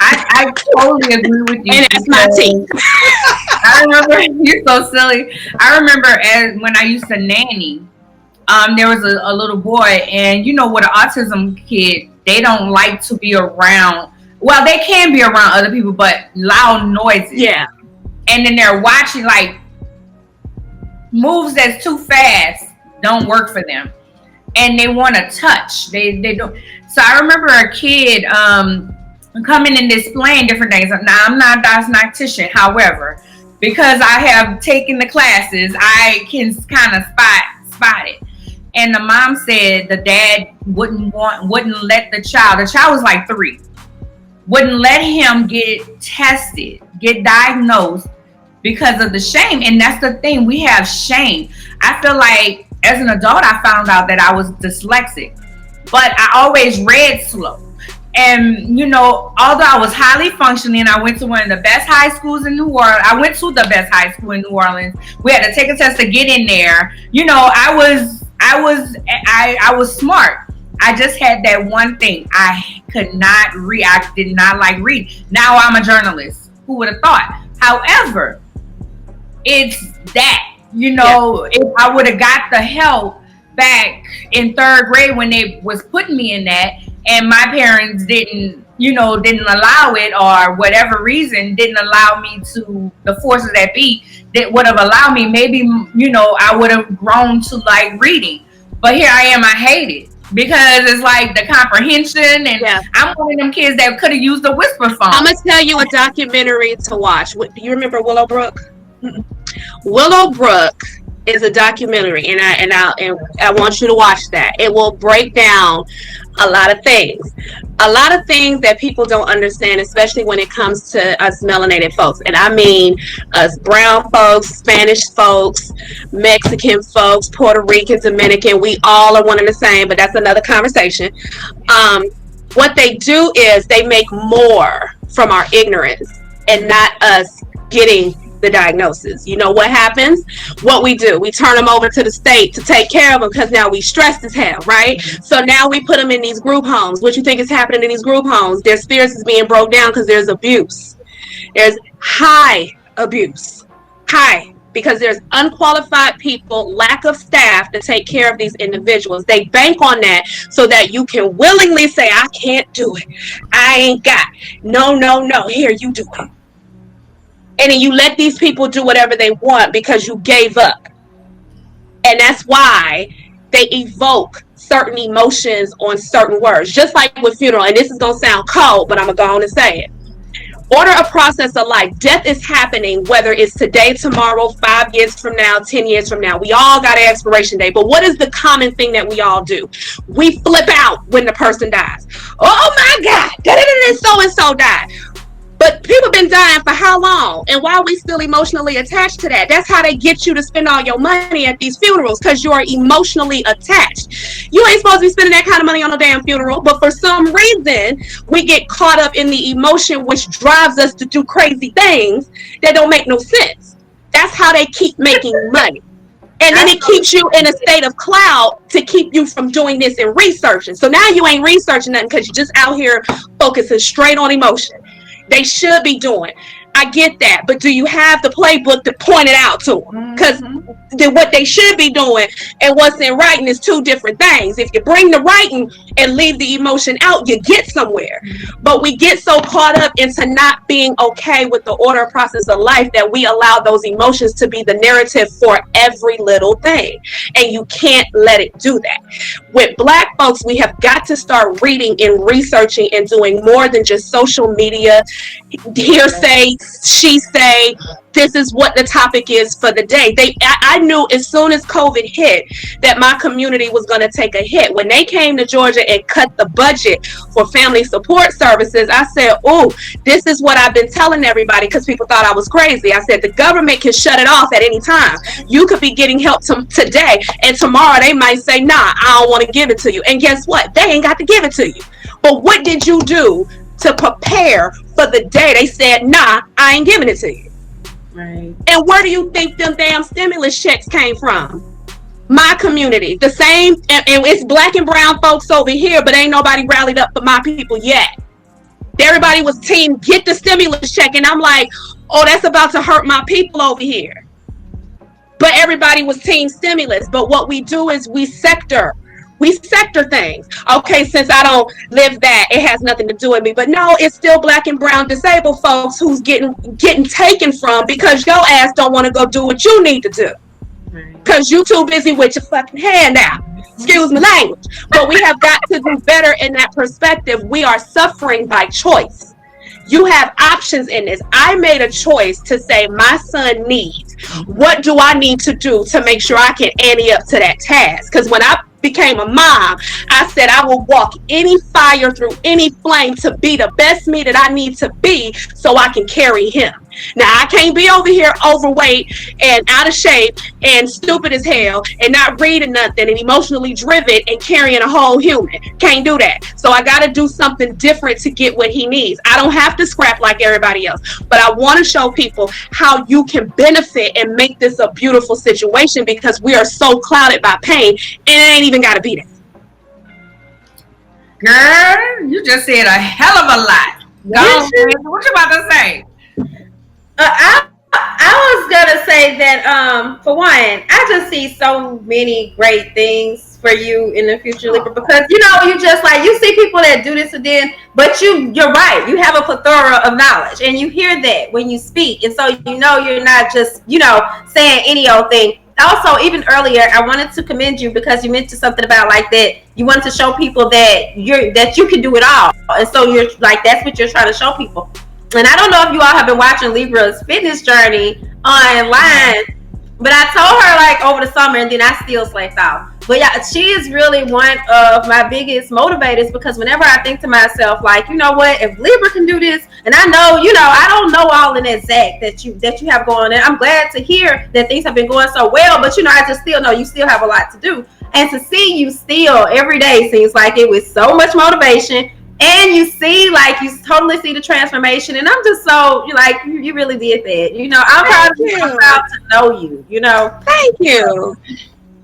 I totally agree with you. And that's my team. I remember, you're so silly. I remember when I used to nanny, there was a little boy, and with an autism kid, they don't like to be around. Well, they can be around other people, but loud noises. Yeah. And then they're watching like moves that's too fast don't work for them, and they want to touch. They don't. So I remember a kid coming and displaying different things. Now I'm not a diagnostician, however, because I have taken the classes, I can kind of spot it. And the mom said the dad wouldn't let the child was like 3, wouldn't let him get tested, get diagnosed because of the shame. And that's the thing, we have shame. I feel like as an adult, I found out that I was dyslexic, but I always read slow. And, although I was highly functioning, I went to one of the best high schools in New Orleans. I went to the best high school in New Orleans. We had to take a test to get in there. I was smart. I just had that one thing. I could not read. I did not like reading. Now I'm a journalist. Who would have thought? However, it's that, if I would have got the help back in 3rd grade when they was putting me in that, and my parents didn't allow it, or whatever reason didn't allow me to, the forces that be that would have allowed me, maybe I would have grown to like reading. But here I am, I hate it because it's like the comprehension, and I'm one of them kids that could have used the whisper phone. I'm gonna tell you a documentary to watch. Do you remember Willowbrook? Willowbrook is a documentary, and I want you to watch that. It will break down a lot of things. A lot of things that people don't understand, especially when it comes to us melanated folks. And I mean us brown folks, Spanish folks, Mexican folks, Puerto Rican, Dominican. We all are one and the same, but that's another conversation. What they do is they make more from our ignorance and not us getting the diagnosis. You know what happens? What we do, we turn them over to the state to take care of them because now we stressed as hell, right? So now we put them in these group homes. What you think is happening in these group homes? Their spirits is being broke down because there's abuse. There's high abuse. High. Because there's unqualified people, lack of staff to take care of these individuals. They bank on that so that you can willingly say, I can't do it. I ain't got. No. Here, you do it. And then you let these people do whatever they want because you gave up. And that's why they evoke certain emotions on certain words. Just like with funeral, and this is going to sound cold, but I'm going to go on and say it. Order a process of life. Death is happening, whether it's today, tomorrow, 5 years from now, 10 years from now. We all got an expiration date. But what is the common thing that we all do? We flip out when the person dies. Oh my God, so-and-so died. But people been dying for how long? And why are we still emotionally attached to that? That's how they get you to spend all your money at these funerals, because you're emotionally attached. You ain't supposed to be spending that kind of money on a damn funeral, but for some reason, we get caught up in the emotion, which drives us to do crazy things that don't make no sense. That's how they keep making money. And then it keeps you in a state of cloud to keep you from doing this and researching. So now you ain't researching nothing because you're just out here focusing straight on emotion. They should be doing. I get that, but do you have the playbook to point it out to them? Because what they should be doing and what's in writing is two different things. If you bring the writing and leave the emotion out, you get somewhere. But we get so caught up into not being okay with the order process of life that we allow those emotions to be the narrative for every little thing. And you can't let it do that. With Black folks, we have got to start reading and researching and doing more than just social media, hearsay, she say, this is what the topic is for the day. I knew as soon as COVID hit that my community was going to take a hit. When they came to Georgia and cut the budget for family support services, I said, oh, this is what I've been telling everybody, because people thought I was crazy. I said, the government can shut it off at any time. You could be getting help today, and tomorrow they might say, nah, I don't want to give it to you. And guess what? They ain't got to give it to you. But what did you do to prepare for the day they said, nah, I ain't giving it to you? Right. And where do you think them damn stimulus checks came from? My community. The same, and it's Black and brown folks over here, but ain't nobody rallied up for my people yet. Everybody was team, get the stimulus check, and I'm like, oh, that's about to hurt my people over here. But everybody was team stimulus. But what we do is we sector things. Okay, since I don't live that, it has nothing to do with me. But no, it's still Black and brown disabled folks who's getting taken from because your ass don't want to go do what you need to do. Because you too busy with your fucking hand out. Excuse my language. But we have got to do better in that perspective. We are suffering by choice. You have options in this. I made a choice to say my son needs. What do I need to do to make sure I can ante up to that task? Because when I became a mom, I said I will walk any fire through any flame to be the best me that I need to be so I can carry him. Now, I can't be over here overweight and out of shape and stupid as hell and not reading nothing and emotionally driven and carrying a whole human. Can't do that. So I got to do something different to get what he needs. I don't have to scrap like everybody else, but I want to show people how you can benefit and make this a beautiful situation, because we are so clouded by pain, and it ain't even got to be that. Girl, you just said a hell of a lot. What you about to say? I was gonna say that for one, I just see so many great things for you in the future, Libra, because you just like, you see people that do this and then, but you're right, you have a plethora of knowledge and you hear that when you speak, and so you're not just saying any old thing. Also, even earlier, I wanted to commend you because you mentioned something about like that you wanted to show people that you can do it all, and so you're like, that's what you're trying to show people. And I don't know if you all have been watching Libra's fitness journey online, But I told her like over the summer, and then I still slacked off. But yeah, she is really one of my biggest motivators, because whenever I think to myself, like, you know what, if Libra can do this, and I know, I don't know all in that Zach that you have going on. I'm glad to hear that things have been going so well, but I just still know you still have a lot to do. And to see you still every day seems like it was so much motivation. And you see, like, you totally see the transformation. And I'm just so, like, you really did that. I'm proud of you. I'm proud to know you. Thank you.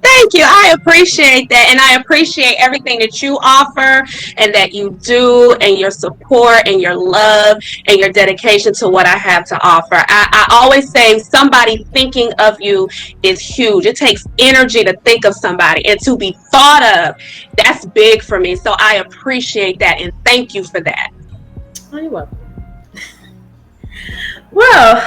Thank you. I appreciate that. And I appreciate everything that you offer and that you do, and your support and your love and your dedication to what I have to offer. I always say somebody thinking of you is huge. It takes energy to think of somebody and to be thought of. That's big for me. So I appreciate that. And thank you for that. Oh, you're welcome. Well,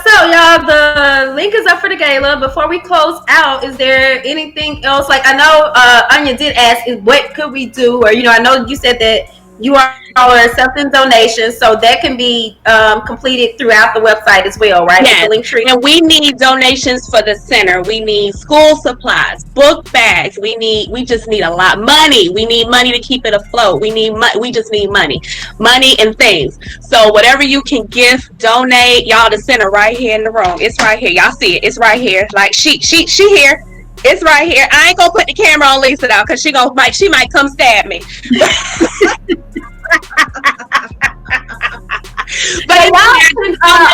so y'all, the link is up for the gala. Before we close out, is there anything else? Like, I know Arnya did ask, what could we do? Or, I know you said that you are accepting donations, so that can be completed throughout the website as well, right? Yes. The link tree. And we need donations for the center. We need school supplies, book bags. We just need a lot of money. We need money to keep it afloat. We just need money and things. So whatever you can give, donate. Y'all, the center right here in the room. It's right here. Y'all see it? It's right here. Like she here. It's right here. I ain't gonna put the camera on Lisa though, because she might come stab me. But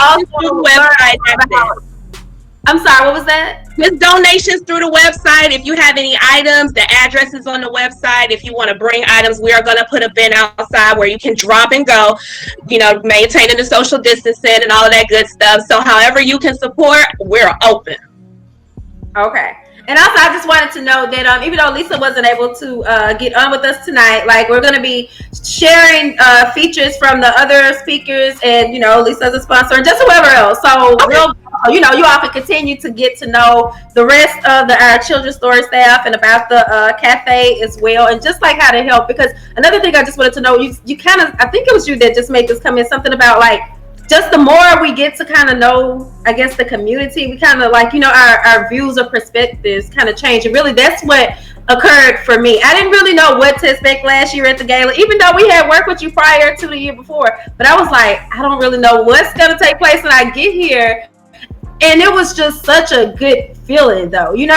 also website. I'm sorry, what was that? Just donations through the website. If you have any items, the address is on the website. If you want to bring items, we are going to put a bin outside where you can drop and go, maintaining the social distancing and all of that good stuff. So however you can support, we're open. Okay. And also, I just wanted to know that even though Lisa wasn't able to get on with us tonight, like, we're going to be sharing features from the other speakers, and Lisa's a sponsor, and just whoever else. So you all can continue to get to know the rest of our Children's Story staff and about the cafe as well, and just like how to help. Because another thing I just wanted to know, you kind of, I think it was you that just made this comment, something about like, just the more we get to kind of know, I guess, the community, we kind of like, our views or perspectives kind of change. And really, that's what occurred for me. I didn't really know what to expect last year at the gala, even though we had worked with you prior to the year before. But I was like, I don't really know what's going to take place when I get here. And it was just such a good feeling, though, and even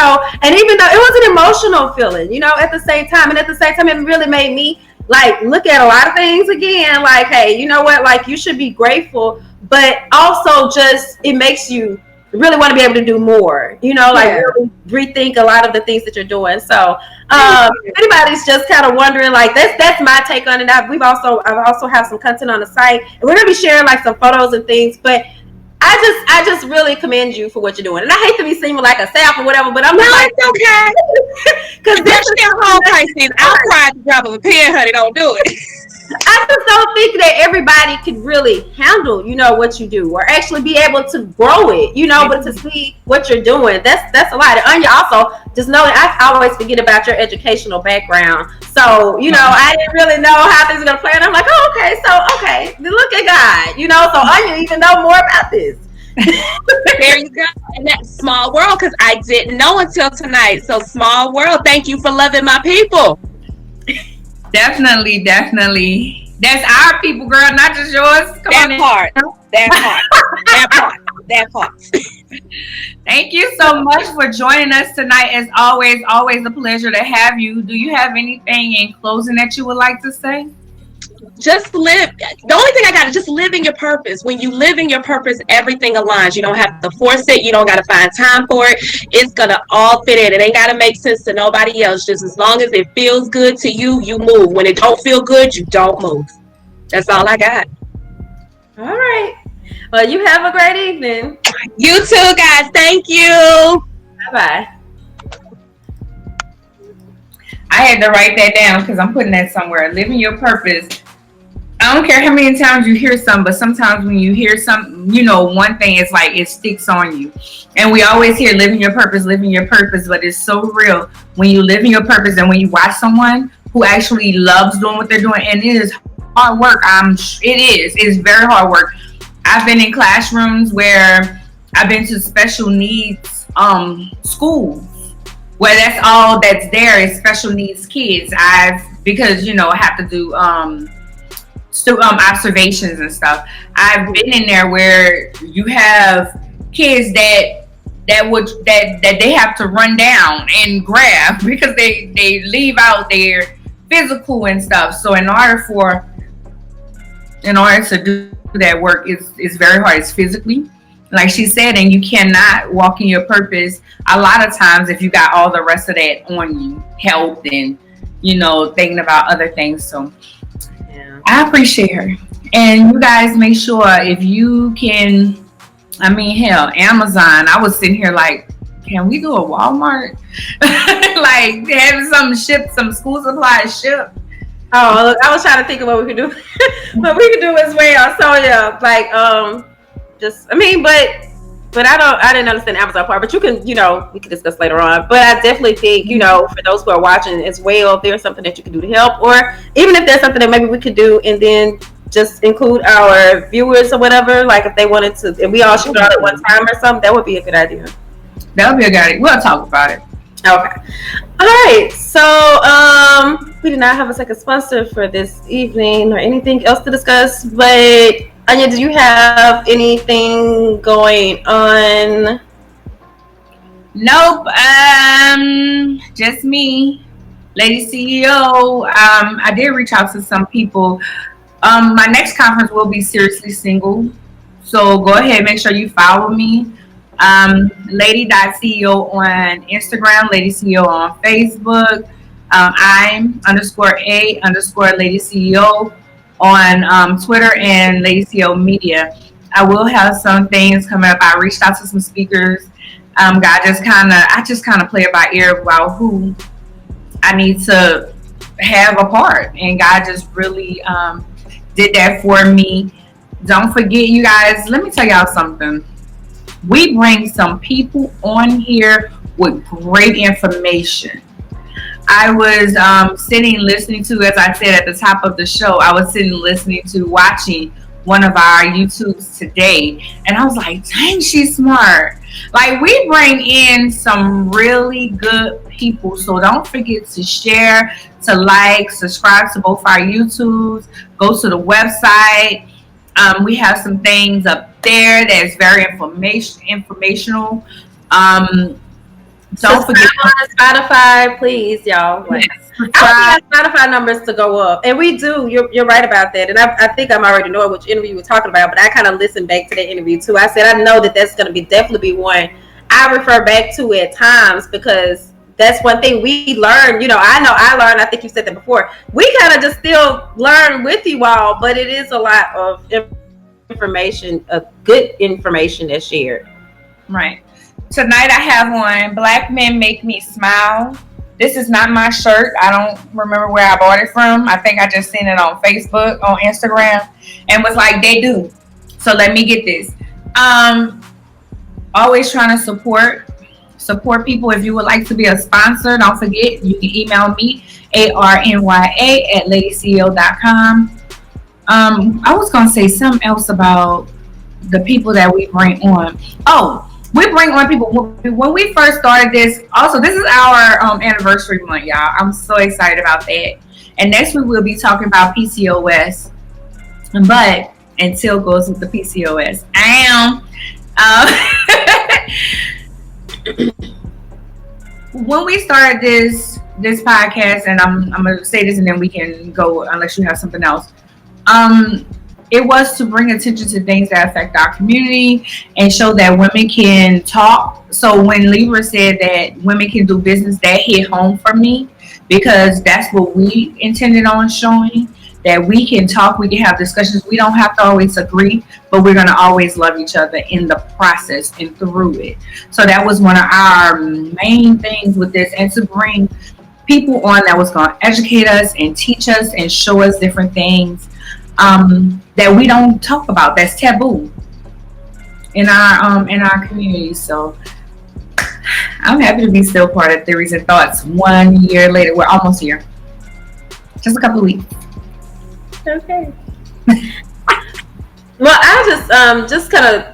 though it was an emotional feeling, at the same time. And at the same time, it really made me like look at a lot of things again, like, hey, you know what, like, you should be grateful, but also just it makes you really want to be able to do more, really rethink a lot of the things that you're doing. So if anybody's just kind of wondering, like, that's my take on it. I've also have some content on the site, and we're gonna be sharing like some photos and things, but I just really commend you for what you're doing. And I hate to be seeming like a sap or whatever, but I'm like, it's okay. Because that's their whole crisis. I'll cry at the drop of a pin, honey. Don't do it. I just don't think that everybody can really handle, what you do, or actually be able to grow it, but to see what you're doing, that's a lot. And Arnya, also, just know that I always forget about your educational background. So, I didn't really know how things are going to play. And I'm like, okay, look at God, so Arnya even know more about this. There you go. And that's small world, because I didn't know until tonight. So small world. Thank you for loving my people. Definitely. That's our people, girl, not just yours. That part. Thank you so much for joining us tonight. As always a pleasure to have you. Do you have anything in closing that you would like to say? Just live. The only thing I got is just live in your purpose. When you live in your purpose, everything aligns. You don't have to force it. You don't got to find time for it. It's going to all fit in. It ain't got to make sense to nobody else. Just as long as it feels good to you, you move. When it don't feel good, you don't move. That's all I got. All right. Well, you have a great evening. You too, guys. Thank you. Bye-bye. I had to write that down because I'm putting that somewhere. Living your purpose. I don't care how many times you hear something, but sometimes when you hear something, one thing is like it sticks on you. And we always hear living your purpose, but it's so real when you live in your purpose and when you watch someone who actually loves doing what they're doing. And it is hard work. It's very hard work. I've been in classrooms where I've been to special needs schools where that's all that's there is special needs kids. Because I have to do observations and stuff. I've been in there where you have kids that they have to run down and grab because they leave out their physical and stuff. So in order to do that work, it's very hard. It's physically, like she said, and you cannot walk in your purpose a lot of times if you got all the rest of that on you, health and thinking about other things. So yeah, I appreciate her. And you guys make sure if you can. I mean, hell, Amazon. I was sitting here like, can we do a Walmart? Like having something shipped, some school supplies shipped. Oh, I was trying to think of what we could do. What we could do as well. So yeah, like but I didn't understand the Amazon part. But you can, we can discuss later on. But I definitely think, for those who are watching as well, if there's something that you can do to help, or even if there's something that maybe we could do, and then just include our viewers or whatever, like if they wanted to, and we all shoot out at one time or something, that would be a good idea. That would be a good idea. We'll talk about it. Okay. All right. So we did not have a second sponsor for this evening or anything else to discuss, but Anya, do you have anything going on? Nope. Just me, Lady CEO. I did reach out to some people. My next conference will be Seriously Single. So go ahead, make sure you follow me. Lady.CEO on Instagram, Lady CEO on Facebook. I'm _A_Lady CEO on Twitter and Lady CEO Media. I will have some things coming up. I reached out to some speakers. I just kind of play it by ear about who I need to have a part, and God just really did that for me. Don't forget, you guys, let me tell y'all something. We bring some people on here with great information. I was sitting listening to, as I said at the top of the show, I was sitting listening to, watching one of our YouTubes today, and I was like, dang, she's smart. Like, we bring in some really good people, so don't forget to share, to like, subscribe to both our YouTubes, go to the website. We have some things up there that's very informational. Don't forget on Spotify, please, y'all. Like, I want Spotify numbers to go up, and we do. You're right about that, and I think I'm already knowing which interview you were talking about. But I kind of listened back to that interview too. I said I know that that's going to definitely be one I refer back to at times, because that's one thing we learned. I learned. I think you said that before. We kind of just still learn with you all, but it is a lot of information, good information that's shared. Right. Tonight I have on Black Men Make Me Smile. This is not my shirt. I don't remember where I bought it from. I think I just seen it on Facebook, on Instagram, and was like, they do. So let me get this. Always trying to support people. If you would like to be a sponsor, don't forget, you can email me, arnya@ladyceo.com. I was going to say something else about the people that we bring on. Oh, we bring on people. When we first started this, also, this is our anniversary month, y'all. I'm so excited about that. And next week we'll be talking about PCOS. But until goes with the PCOS. When we started this podcast, and I'm going to say this and then we can go unless you have something else. It was to bring attention to things that affect our community and show that women can talk. So when Libra said that women can do business, that hit home for me, because that's what we intended on showing, that we can talk, we can have discussions. We don't have to always agree, but we're going to always love each other in the process and through it. So that was one of our main things with this, and to bring people on that was going to educate us and teach us and show us different things that we don't talk about, that's taboo in our community. So I'm happy to be still part of Theories and Thoughts 1 year later. We're almost here, just a couple of weeks. Okay. Well, I just kind of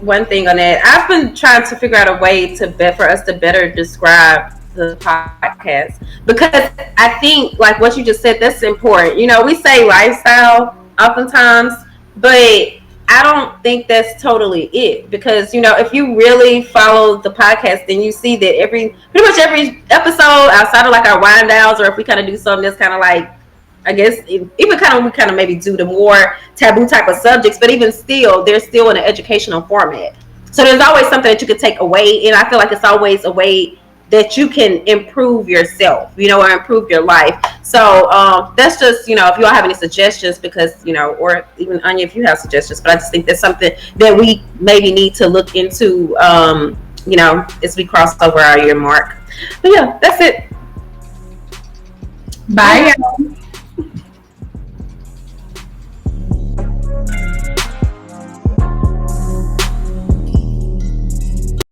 one thing on that. I've been trying to figure out a way for us to better describe the podcast, because I think like what you just said, that's important. We say lifestyle oftentimes, but I don't think that's totally it, because if you really follow the podcast, then you see that pretty much every episode outside of like our wind downs, or if we kind of do something that's kind of like, I guess even we kind of maybe do the more taboo type of subjects, but even still, they're still in an educational format. So there's always something that you could take away, and I feel like it's always a way that you can improve yourself, or improve your life. So that's just, if you all have any suggestions, because, or even Anya, if you have suggestions, but I just think that's something that we maybe need to look into, as we cross over our year mark. But yeah, that's it. Bye.